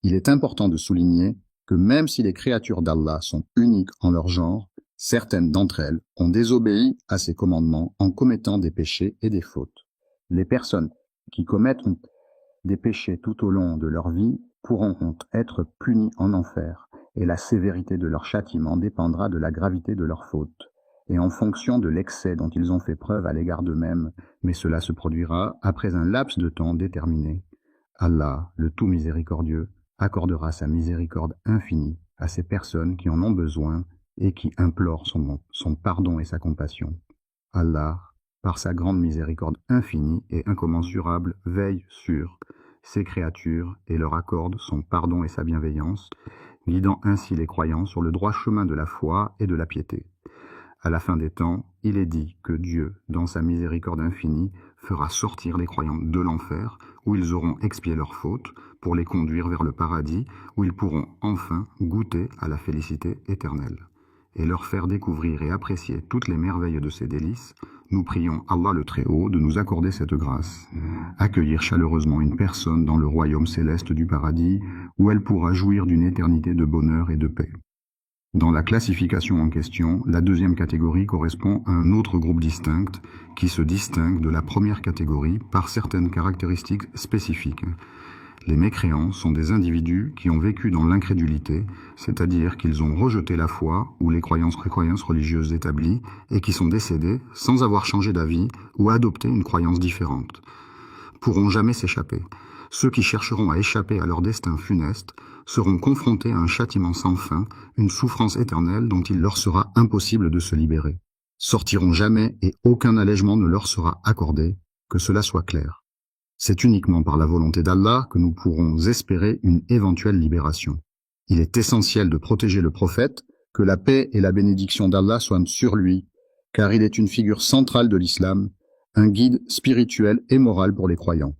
S1: Il est important de souligner que même si les créatures d'Allah sont uniques en leur genre, certaines d'entre elles ont désobéi à ses commandements en commettant des péchés et des fautes. Les personnes qui commettent des péchés tout au long de leur vie pourront être punies en enfer, et la sévérité de leur châtiment dépendra de la gravité de leurs fautes, et en fonction de l'excès dont ils ont fait preuve à l'égard d'eux-mêmes, mais cela se produira après un laps de temps déterminé. Allah, le tout miséricordieux, accordera sa miséricorde infinie à ces personnes qui en ont besoin et qui implorent son pardon et sa compassion. Allah, par sa grande miséricorde infinie et incommensurable, veille sur ces créatures et leur accorde son pardon et sa bienveillance, guidant ainsi les croyants sur le droit chemin de la foi et de la piété. À la fin des temps, il est dit que Dieu, dans sa miséricorde infinie, fera sortir les croyants de l'enfer, où ils auront expié leurs fautes, pour les conduire vers le paradis, où ils pourront enfin goûter à la félicité éternelle, et leur faire découvrir et apprécier toutes les merveilles de ses délices. Nous prions Allah le Très-Haut de nous accorder cette grâce, accueillir chaleureusement une personne dans le royaume céleste du paradis, où elle pourra jouir d'une éternité de bonheur et de paix. Dans la classification en question, la deuxième catégorie correspond à un autre groupe distinct qui se distingue de la première catégorie par certaines caractéristiques spécifiques. Les mécréants sont des individus qui ont vécu dans l'incrédulité, c'est-à-dire qu'ils ont rejeté la foi ou les croyances religieuses établies et qui sont décédés sans avoir changé d'avis ou adopté une croyance différente. Pourront jamais s'échapper. Ceux qui chercheront à échapper à leur destin funeste seront confrontés à un châtiment sans fin, une souffrance éternelle dont il leur sera impossible de se libérer. Sortiront jamais et aucun allègement ne leur sera accordé, que cela soit clair. C'est uniquement par la volonté d'Allah que nous pourrons espérer une éventuelle libération. Il est essentiel de protéger le prophète, que la paix et la bénédiction d'Allah soient sur lui, car il est une figure centrale de l'islam, un guide spirituel et moral pour les croyants.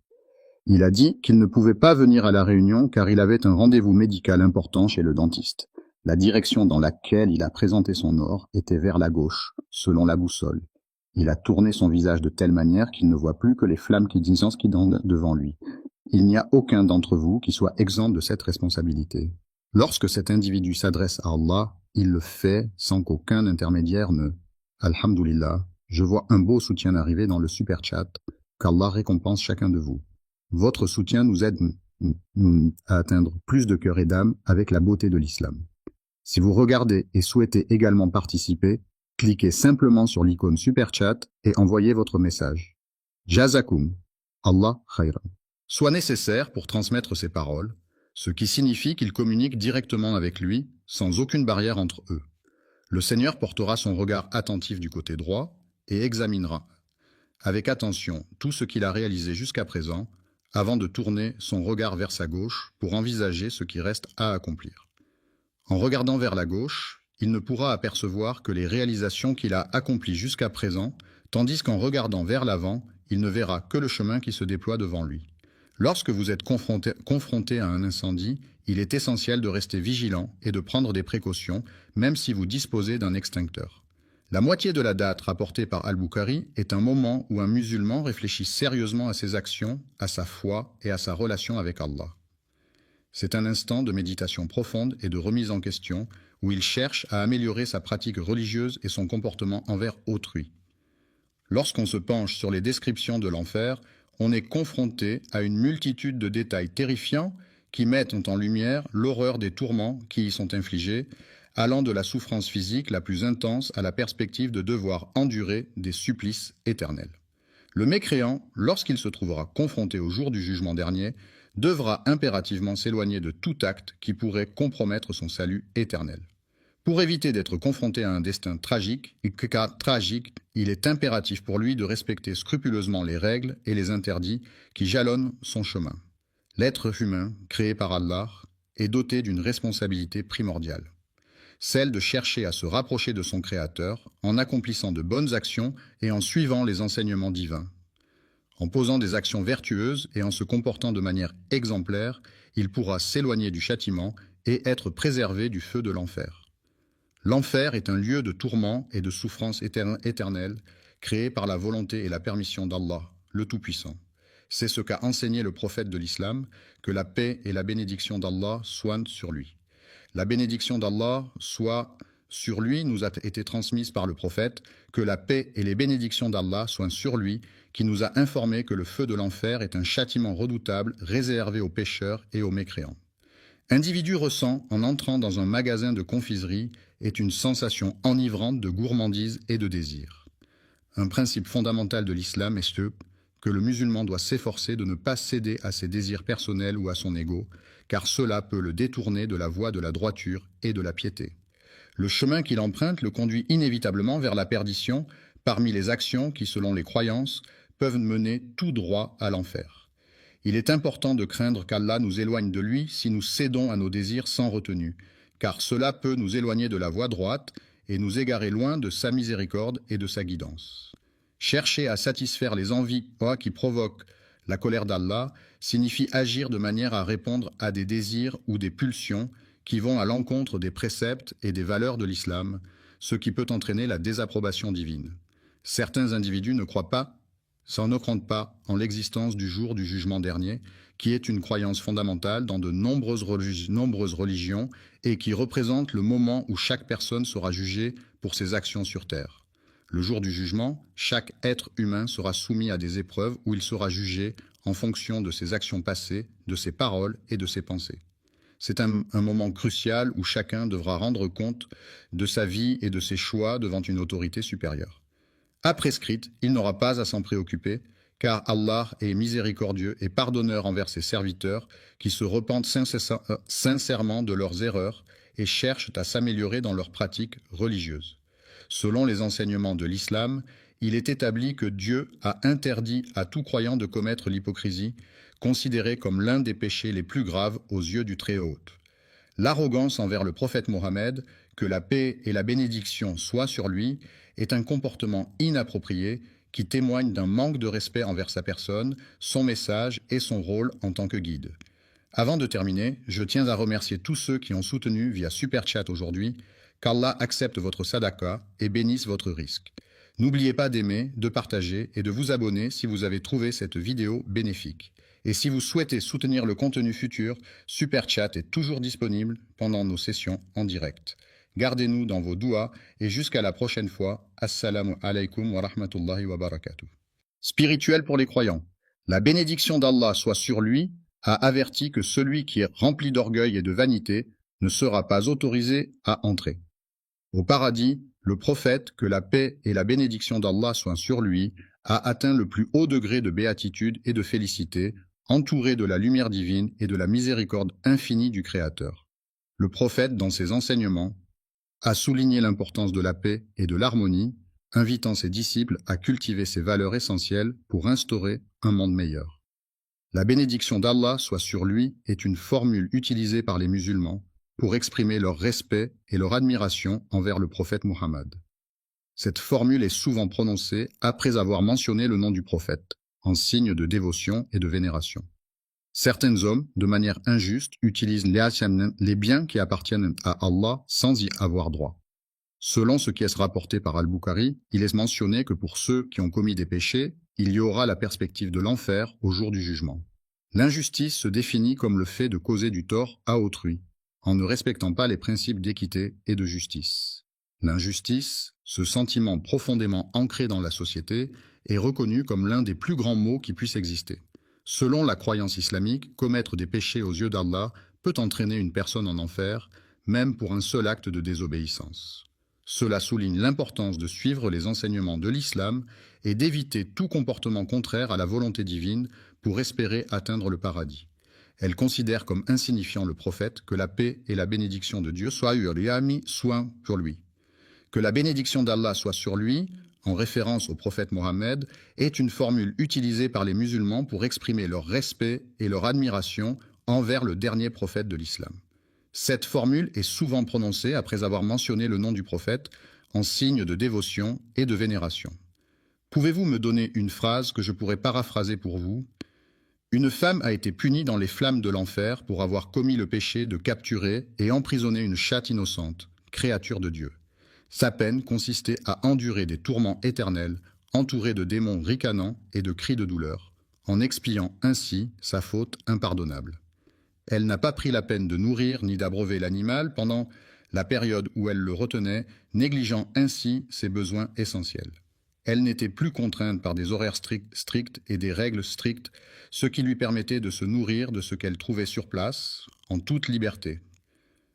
S1: Il a dit qu'il ne pouvait pas venir à la réunion car il avait un rendez-vous médical important chez le dentiste. La direction dans laquelle il a présenté son or était vers la gauche, selon la boussole. Il a tourné son visage de telle manière qu'il ne voit plus que les flammes qui dansent devant lui. Il n'y a aucun d'entre vous qui soit exempt de cette responsabilité. Lorsque cet individu s'adresse à Allah, il le fait sans qu'aucun intermédiaire ne... Alhamdulillah, je vois un beau soutien arriver dans le super chat. Qu'Allah récompense chacun de vous. Votre soutien nous aide à atteindre plus de cœur et d'âme avec la beauté de l'islam. Si vous regardez et souhaitez également participer, cliquez simplement sur l'icône Super Chat et envoyez votre message. Jazakum, Allah khayran. Soit nécessaire pour transmettre ces paroles, ce qui signifie qu'ils communiquent directement avec lui, sans aucune barrière entre eux. Le Seigneur portera son regard attentif du côté droit et examinera avec attention tout ce qu'il a réalisé jusqu'à présent, avant de tourner son regard vers sa gauche pour envisager ce qui reste à accomplir. En regardant vers la gauche, il ne pourra apercevoir que les réalisations qu'il a accomplies jusqu'à présent, tandis qu'en regardant vers l'avant, il ne verra que le chemin qui se déploie devant lui. Lorsque vous êtes confronté à un incendie, il est essentiel de rester vigilant et de prendre des précautions, même si vous disposez d'un extincteur. La moitié de la date rapportée par Al-Bukhari est un moment où un musulman réfléchit sérieusement à ses actions, à sa foi et à sa relation avec Allah. C'est un instant de méditation profonde et de remise en question où il cherche à améliorer sa pratique religieuse et son comportement envers autrui. Lorsqu'on se penche sur les descriptions de l'enfer, on est confronté à une multitude de détails terrifiants qui mettent en lumière l'horreur des tourments qui y sont infligés, allant de la souffrance physique la plus intense à la perspective de devoir endurer des supplices éternels. Le mécréant, lorsqu'il se trouvera confronté au jour du jugement dernier, devra impérativement s'éloigner de tout acte qui pourrait compromettre son salut éternel. Pour éviter d'être confronté à un destin tragique, il est impératif pour lui de respecter scrupuleusement les règles et les interdits qui jalonnent son chemin. L'être humain, créé par Allah, est doté d'une responsabilité primordiale, celle de chercher à se rapprocher de son Créateur en accomplissant de bonnes actions et en suivant les enseignements divins. En posant des actions vertueuses et en se comportant de manière exemplaire, il pourra s'éloigner du châtiment et être préservé du feu de l'enfer. L'enfer est un lieu de tourment et de souffrance éternelle, créé par la volonté et la permission d'Allah, le Tout-Puissant. C'est ce qu'a enseigné le prophète de l'islam, que la paix et la bénédiction d'Allah soient sur lui. La bénédiction d'Allah soit sur lui nous a été transmise par le prophète, que la paix et les bénédictions d'Allah soient sur lui, qui nous a informé que le feu de l'enfer est un châtiment redoutable réservé aux pécheurs et aux mécréants. Individu ressent, en entrant dans un magasin de confiserie, est une sensation enivrante de gourmandise et de désir. Un principe fondamental de l'islam est ce que le musulman doit s'efforcer de ne pas céder à ses désirs personnels ou à son ego, car cela peut le détourner de la voie de la droiture et de la piété. Le chemin qu'il emprunte le conduit inévitablement vers la perdition parmi les actions qui, selon les croyances, peuvent mener tout droit à l'enfer. Il est important de craindre qu'Allah nous éloigne de lui si nous cédons à nos désirs sans retenue, car cela peut nous éloigner de la voie droite et nous égarer loin de sa miséricorde et de sa guidance. Chercher à satisfaire les envies qui provoquent la colère d'Allah signifie agir de manière à répondre à des désirs ou des pulsions qui vont à l'encontre des préceptes et des valeurs de l'islam, ce qui peut entraîner la désapprobation divine. Certains individus ne croient pas en l'existence du jour du jugement dernier, qui est une croyance fondamentale dans de nombreuses religions et qui représente le moment où chaque personne sera jugée pour ses actions sur terre. Le jour du jugement, chaque être humain sera soumis à des épreuves où il sera jugé en fonction de ses actions passées, de ses paroles et de ses pensées. C'est un moment crucial où chacun devra rendre compte de sa vie et de ses choix devant une autorité supérieure. A prescrite, il n'aura pas à s'en préoccuper, car Allah est miséricordieux et pardonneur envers ses serviteurs qui se repentent sincèrement de leurs erreurs et cherchent à s'améliorer dans leurs pratiques religieuses. Selon les enseignements de l'islam, il est établi que Dieu a interdit à tout croyant de commettre l'hypocrisie, considérée comme l'un des péchés les plus graves aux yeux du Très-Haut. L'arrogance envers le prophète Mohammed, que la paix et la bénédiction soient sur lui, est un comportement inapproprié qui témoigne d'un manque de respect envers sa personne, son message et son rôle en tant que guide. Avant de terminer, je tiens à remercier tous ceux qui ont soutenu via Super Chat aujourd'hui. Qu'Allah accepte votre sadaqa et bénisse votre risque. N'oubliez pas d'aimer, de partager et de vous abonner si vous avez trouvé cette vidéo bénéfique. Et si vous souhaitez soutenir le contenu futur, Super Chat est toujours disponible pendant nos sessions en direct. Gardez-nous dans vos douas et jusqu'à la prochaine fois. Assalamu alaikum wa rahmatullahi wa barakatuh. Spirituel pour les croyants. La bénédiction d'Allah soit sur lui a averti que celui qui est rempli d'orgueil et de vanité ne sera pas autorisé à entrer. Au paradis, le prophète, que la paix et la bénédiction d'Allah soient sur lui, a atteint le plus haut degré de béatitude et de félicité, entouré de la lumière divine et de la miséricorde infinie du Créateur. Le prophète, dans ses enseignements, a souligné l'importance de la paix et de l'harmonie, invitant ses disciples à cultiver ces valeurs essentielles pour instaurer un monde meilleur. La bénédiction d'Allah soit sur lui est une formule utilisée par les musulmans pour exprimer leur respect et leur admiration envers le prophète Mohammed. Cette formule est souvent prononcée après avoir mentionné le nom du prophète, en signe de dévotion et de vénération. Certains hommes, de manière injuste, utilisent les biens qui appartiennent à Allah sans y avoir droit. Selon ce qui est rapporté par Al-Bukhari, il est mentionné que pour ceux qui ont commis des péchés, il y aura la perspective de l'enfer au jour du jugement. L'injustice se définit comme le fait de causer du tort à autrui, en ne respectant pas les principes d'équité et de justice. L'injustice, ce sentiment profondément ancré dans la société, est reconnu comme l'un des plus grands maux qui puissent exister. Selon la croyance islamique, commettre des péchés aux yeux d'Allah peut entraîner une personne en enfer, même pour un seul acte de désobéissance. Cela souligne l'importance de suivre les enseignements de l'islam et d'éviter tout comportement contraire à la volonté divine pour espérer atteindre le paradis. Elle considère comme insignifiant le prophète, que la paix et la bénédiction de Dieu soient sur lui. Que la bénédiction d'Allah soit sur lui, en référence au prophète Mohammed, est une formule utilisée par les musulmans pour exprimer leur respect et leur admiration envers le dernier prophète de l'islam. Cette formule est souvent prononcée après avoir mentionné le nom du prophète en signe de dévotion et de vénération. Pouvez-vous me donner une phrase que je pourrais paraphraser pour vous ? Une femme a été punie dans les flammes de l'enfer pour avoir commis le péché de capturer et emprisonner une chatte innocente, créature de Dieu. Sa peine consistait à endurer des tourments éternels, entourés de démons ricanants et de cris de douleur, en expiant ainsi sa faute impardonnable. Elle n'a pas pris la peine de nourrir ni d'abreuver l'animal pendant la période où elle le retenait, négligeant ainsi ses besoins essentiels. Elle n'était plus contrainte par des horaires stricts et des règles strictes, ce qui lui permettait de se nourrir de ce qu'elle trouvait sur place, en toute liberté.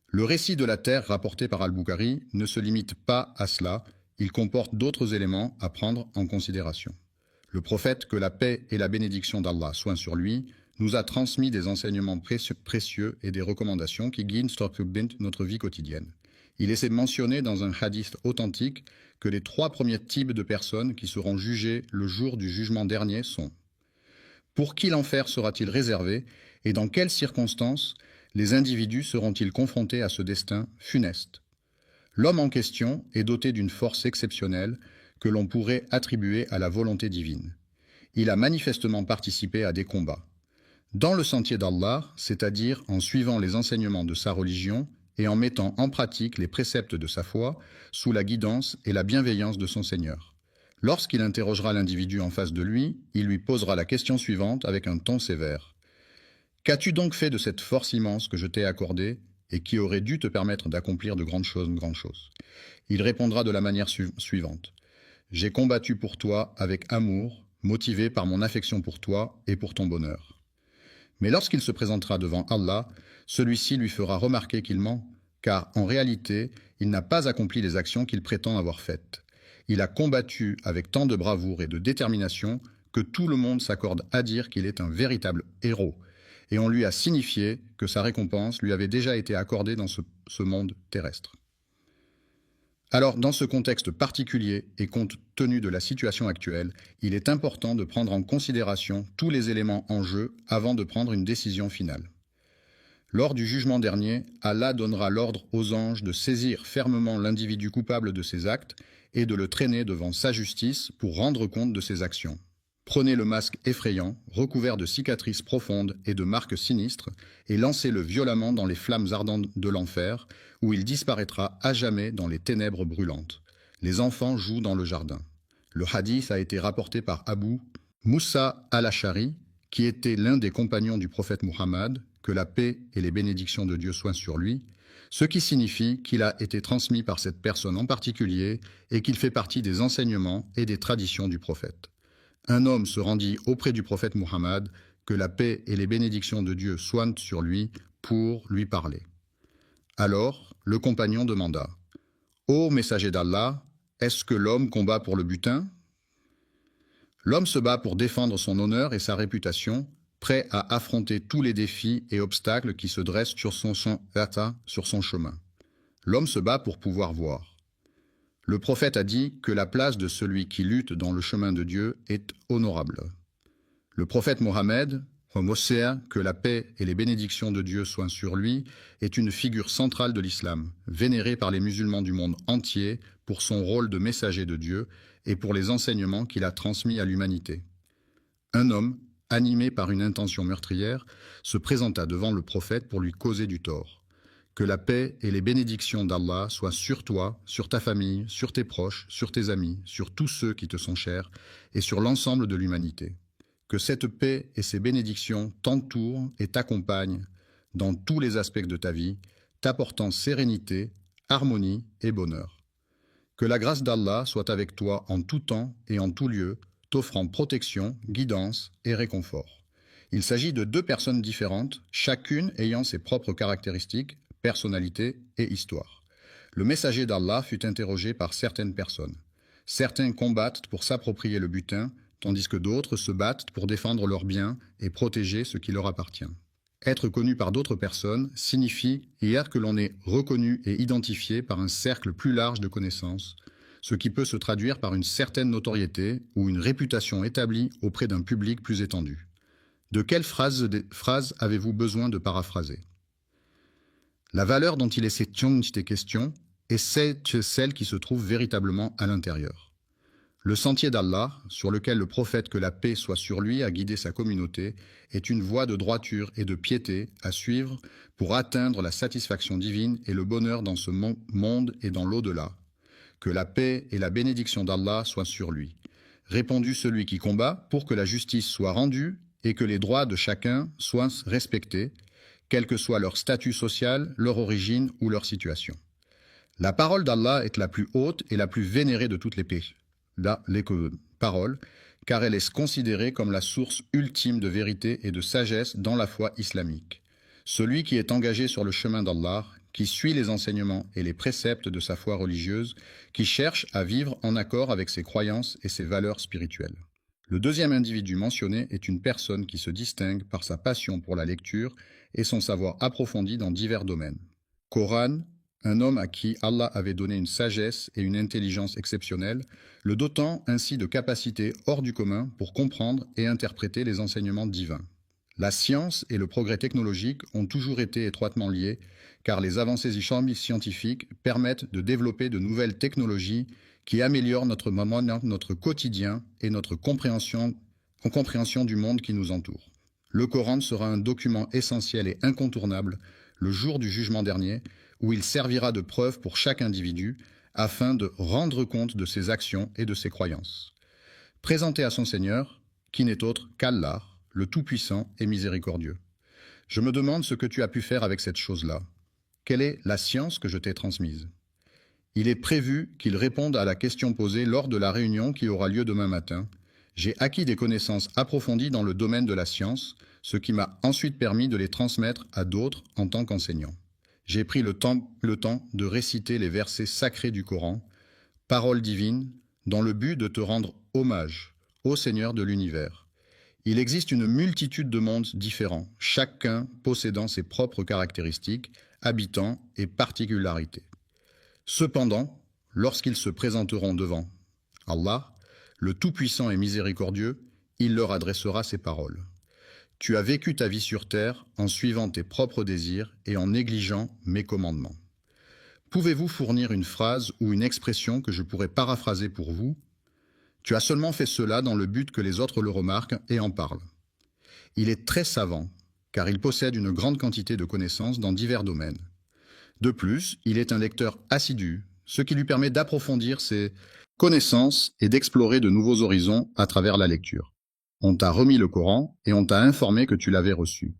S1: Le récit de la terre rapporté par Al-Bukhari ne se limite pas à cela, il comporte d'autres éléments à prendre en considération. Le prophète, que la paix et la bénédiction d'Allah soient sur lui, nous a transmis des enseignements précieux et des recommandations qui guident notre vie quotidienne. Il est mentionné dans un hadith authentique que les 3 premiers types de personnes qui seront jugées le jour du jugement dernier sont: pour qui l'enfer sera-t-il réservé et dans quelles circonstances les individus seront-ils confrontés à ce destin funeste? L'homme en question est doté d'une force exceptionnelle que l'on pourrait attribuer à la volonté divine. Il a manifestement participé à des combats. Dans le sentier d'Allah, c'est-à-dire en suivant les enseignements de sa religion et en mettant en pratique les préceptes de sa foi, sous la guidance et la bienveillance de son Seigneur. Lorsqu'il interrogera l'individu en face de lui, il lui posera la question suivante avec un ton sévère. « Qu'as-tu donc fait de cette force immense que je t'ai accordée et qui aurait dû te permettre d'accomplir de grandes choses ?» Il répondra de la manière suivante. « J'ai combattu pour toi avec amour, motivé par mon affection pour toi et pour ton bonheur. » Mais lorsqu'il se présentera devant Allah, celui-ci lui fera remarquer qu'il ment, car en réalité, il n'a pas accompli les actions qu'il prétend avoir faites. Il a combattu avec tant de bravoure et de détermination que tout le monde s'accorde à dire qu'il est un véritable héros, et on lui a signifié que sa récompense lui avait déjà été accordée dans ce monde terrestre. Alors, dans ce contexte particulier et compte tenu de la situation actuelle, il est important de prendre en considération tous les éléments en jeu avant de prendre une décision finale. Lors du jugement dernier, Allah donnera l'ordre aux anges de saisir fermement l'individu coupable de ses actes et de le traîner devant sa justice pour rendre compte de ses actions. Prenez le masque effrayant, recouvert de cicatrices profondes et de marques sinistres, et lancez-le violemment dans les flammes ardentes de l'enfer, où il disparaîtra à jamais dans les ténèbres brûlantes. Les enfants jouent dans le jardin. Le hadith a été rapporté par Abu Moussa al-Ashari, qui était l'un des compagnons du prophète Muhammad, que la paix et les bénédictions de Dieu soient sur lui, ce qui signifie qu'il a été transmis par cette personne en particulier et qu'il fait partie des enseignements et des traditions du prophète. Un homme se rendit auprès du prophète Muhammad, que la paix et les bénédictions de Dieu soient sur lui, pour lui parler. Alors, le compagnon demanda: « Ô messager d'Allah, est-ce que l'homme combat pour le butin ?» L'homme se bat pour défendre son honneur et sa réputation, prêt à affronter tous les défis et obstacles qui se dressent sur son chemin. L'homme se bat pour pouvoir voir. Le prophète a dit que la place de celui qui lutte dans le chemin de Dieu est honorable. Le prophète Mohammed, que la paix et les bénédictions de Dieu soient sur lui, est une figure centrale de l'islam, vénérée par les musulmans du monde entier pour son rôle de messager de Dieu et pour les enseignements qu'il a transmis à l'humanité. Un homme, animé par une intention meurtrière, se présenta devant le prophète pour lui causer du tort. Que la paix et les bénédictions d'Allah soient sur toi, sur ta famille, sur tes proches, sur tes amis, sur tous ceux qui te sont chers et sur l'ensemble de l'humanité. Que cette paix et ces bénédictions t'entourent et t'accompagnent dans tous les aspects de ta vie, t'apportant sérénité, harmonie et bonheur. Que la grâce d'Allah soit avec toi en tout temps et en tout lieu, t'offrant protection, guidance et réconfort. Il s'agit de 2 personnes différentes, chacune ayant ses propres caractéristiques, personnalité et histoire. Le messager d'Allah fut interrogé par certaines personnes. Certains combattent pour s'approprier le butin, tandis que d'autres se battent pour défendre leurs biens et protéger ce qui leur appartient. Être connu par d'autres personnes signifie hier que l'on est reconnu et identifié par un cercle plus large de connaissances, ce qui peut se traduire par une certaine notoriété ou une réputation établie auprès d'un public plus étendu. De quelle phrase avez-vous besoin de paraphraser ? La valeur dont il est question est celle qui se trouve véritablement à l'intérieur. Le sentier d'Allah, sur lequel le prophète, que la paix soit sur lui, a guidé sa communauté, est une voie de droiture et de piété à suivre pour atteindre la satisfaction divine et le bonheur dans ce monde et dans l'au-delà. Que la paix et la bénédiction d'Allah soient sur lui. Répondit celui qui combat pour que la justice soit rendue et que les droits de chacun soient respectés, quel que soit leur statut social, leur origine ou leur situation. La parole d'Allah est la plus haute et la plus vénérée de toutes les paroles, car elle est considérée comme la source ultime de vérité et de sagesse dans la foi islamique. Celui qui est engagé sur le chemin d'Allah, qui suit les enseignements et les préceptes de sa foi religieuse, qui cherche à vivre en accord avec ses croyances et ses valeurs spirituelles. Le deuxième individu mentionné est une personne qui se distingue par sa passion pour la lecture et son savoir approfondi dans divers domaines. Coran, un homme à qui Allah avait donné une sagesse et une intelligence exceptionnelles, le dotant ainsi de capacités hors du commun pour comprendre et interpréter les enseignements divins. La science et le progrès technologique ont toujours été étroitement liés, car les avancées scientifiques permettent de développer de nouvelles technologies qui améliorent notre quotidien et notre compréhension du monde qui nous entoure. Le Coran sera un document essentiel et incontournable le jour du jugement dernier, où il servira de preuve pour chaque individu afin de rendre compte de ses actions et de ses croyances. Présenté à son Seigneur, qui n'est autre qu'Allah, le Tout-Puissant et Miséricordieux. Je me demande ce que tu as pu faire avec cette chose-là. Quelle est la science que je t'ai transmise? Il est prévu qu'il réponde à la question posée lors de la réunion qui aura lieu demain matin. J'ai acquis des connaissances approfondies dans le domaine de la science, ce qui m'a ensuite permis de les transmettre à d'autres en tant qu'enseignant. J'ai pris le temps de réciter les versets sacrés du Coran, paroles divines, dans le but de te rendre hommage, ô Seigneur de l'univers. Il existe une multitude de mondes différents, chacun possédant ses propres caractéristiques, habitants et particularités. Cependant, lorsqu'ils se présenteront devant Allah, le Tout-Puissant et Miséricordieux, il leur adressera ces paroles. Tu as vécu ta vie sur terre en suivant tes propres désirs et en négligeant mes commandements. Pouvez-vous fournir une phrase ou une expression que je pourrais paraphraser pour vous? Tu as seulement fait cela dans le but que les autres le remarquent et en parlent. Il est très savant, car il possède une grande quantité de connaissances dans divers domaines. De plus, il est un lecteur assidu, ce qui lui permet d'approfondir ses connaissances et d'explorer de nouveaux horizons à travers la lecture. On t'a remis le Coran et on t'a informé que tu l'avais reçu.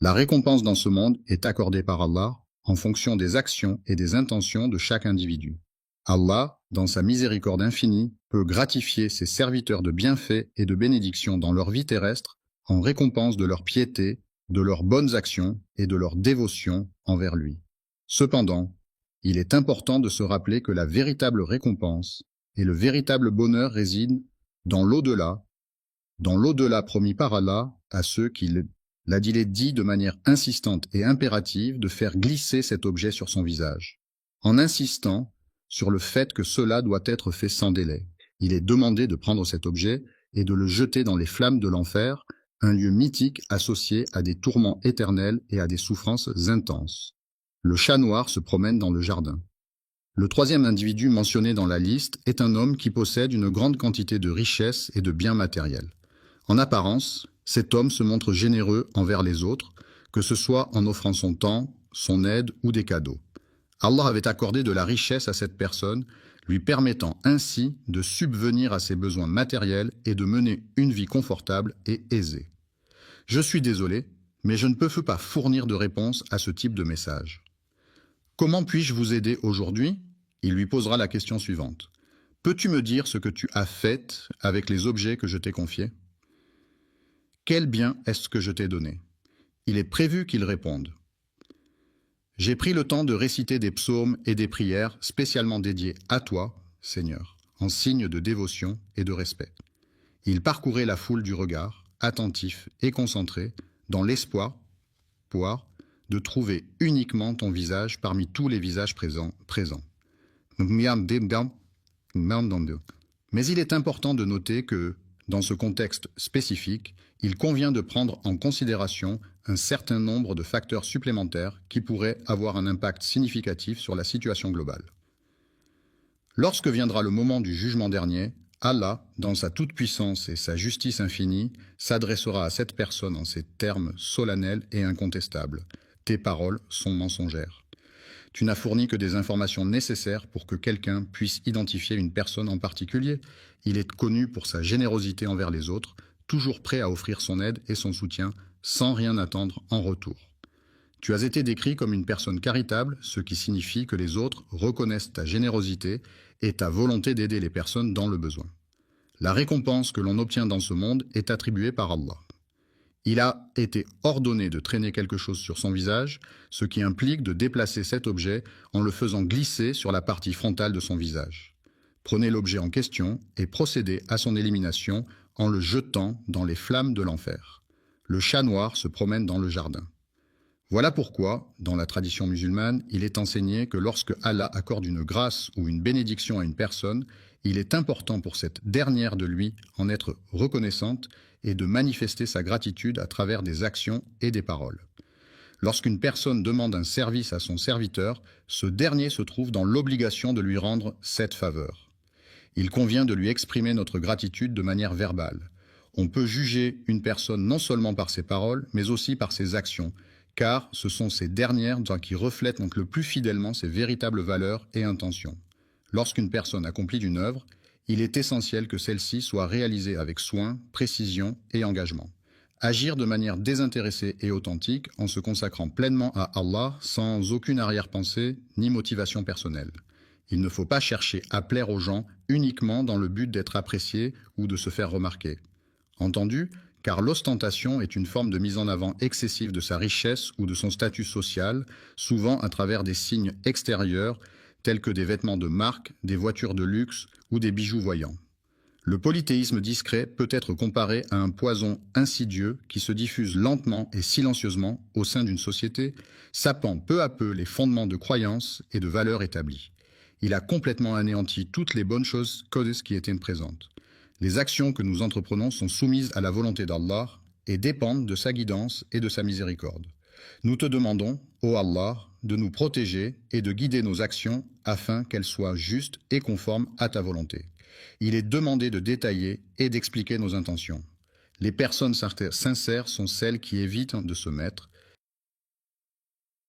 S1: La récompense dans ce monde est accordée par Allah en fonction des actions et des intentions de chaque individu. Allah, dans sa miséricorde infinie, peut gratifier ses serviteurs de bienfaits et de bénédictions dans leur vie terrestre en récompense de leur piété, de leurs bonnes actions et de leur dévotion envers lui. Cependant, il est important de se rappeler que la véritable récompense et le véritable bonheur résident dans l'au-delà promis par Allah à ceux qui il est dit de manière insistante et impérative de faire glisser cet objet sur son visage. En insistant sur le fait que cela doit être fait sans délai, il est demandé de prendre cet objet et de le jeter dans les flammes de l'enfer, un lieu mythique associé à des tourments éternels et à des souffrances intenses. Le chat noir se promène dans le jardin. Le troisième individu mentionné dans la liste est un homme qui possède une grande quantité de richesses et de biens matériels. En apparence, cet homme se montre généreux envers les autres, que ce soit en offrant son temps, son aide ou des cadeaux. Allah avait accordé de la richesse à cette personne, lui permettant ainsi de subvenir à ses besoins matériels et de mener une vie confortable et aisée. Je suis désolé, mais je ne peux pas fournir de réponse à ce type de message. Comment puis-je vous aider aujourd'hui? Il lui posera la question suivante. Peux-tu me dire ce que tu as fait avec les objets que je t'ai confiés? Quel bien est-ce que je t'ai donné? Il est prévu qu'il réponde. J'ai pris le temps de réciter des psaumes et des prières spécialement dédiées à toi, Seigneur, en signe de dévotion et de respect. Il parcourait la foule du regard, attentif et concentré, dans l'espoir de trouver uniquement ton visage parmi tous les visages présents. Mais il est important de noter que, dans ce contexte spécifique, il convient de prendre en considération un certain nombre de facteurs supplémentaires qui pourraient avoir un impact significatif sur la situation globale. Lorsque viendra le moment du jugement dernier, Allah, dans sa toute-puissance et sa justice infinie, s'adressera à cette personne en ces termes solennels et incontestables. Tes paroles sont mensongères. Tu n'as fourni que des informations nécessaires pour que quelqu'un puisse identifier une personne en particulier. Il est connu pour sa générosité envers les autres, toujours prêt à offrir son aide et son soutien, sans rien attendre en retour. Tu as été décrit comme une personne charitable, ce qui signifie que les autres reconnaissent ta générosité et ta volonté d'aider les personnes dans le besoin. La récompense que l'on obtient dans ce monde est attribuée par Allah. Il a été ordonné de traîner quelque chose sur son visage, ce qui implique de déplacer cet objet en le faisant glisser sur la partie frontale de son visage. Prenez l'objet en question et procédez à son élimination en le jetant dans les flammes de l'enfer. Le chat noir se promène dans le jardin. Voilà pourquoi, dans la tradition musulmane, il est enseigné que lorsque Allah accorde une grâce ou une bénédiction à une personne, il est important pour cette dernière de lui en être reconnaissante et de manifester sa gratitude à travers des actions et des paroles. Lorsqu'une personne demande un service à son serviteur, ce dernier se trouve dans l'obligation de lui rendre cette faveur. Il convient de lui exprimer notre gratitude de manière verbale. On peut juger une personne non seulement par ses paroles, mais aussi par ses actions, car ce sont ces dernières qui reflètent donc le plus fidèlement ses véritables valeurs et intentions. Lorsqu'une personne accomplit une œuvre, il est essentiel que celle-ci soit réalisée avec soin, précision et engagement. Agir de manière désintéressée et authentique en se consacrant pleinement à Allah sans aucune arrière-pensée ni motivation personnelle. Il ne faut pas chercher à plaire aux gens uniquement dans le but d'être apprécié ou de se faire remarquer. Entendu, car l'ostentation est une forme de mise en avant excessive de sa richesse ou de son statut social, souvent à travers des signes extérieurs tels que des vêtements de marque, des voitures de luxe ou des bijoux voyants. Le polythéisme discret peut être comparé à un poison insidieux qui se diffuse lentement et silencieusement au sein d'une société, sapant peu à peu les fondements de croyances et de valeurs établies. Il a complètement anéanti toutes les bonnes choses qui étaient présentes. Les actions que nous entreprenons sont soumises à la volonté d'Allah et dépendent de sa guidance et de sa miséricorde. Nous te demandons, ô Allah, de nous protéger et de guider nos actions afin qu'elles soient justes et conformes à ta volonté. Il est demandé de détailler et d'expliquer nos intentions. Les personnes sincères sont celles qui évitent de se mettre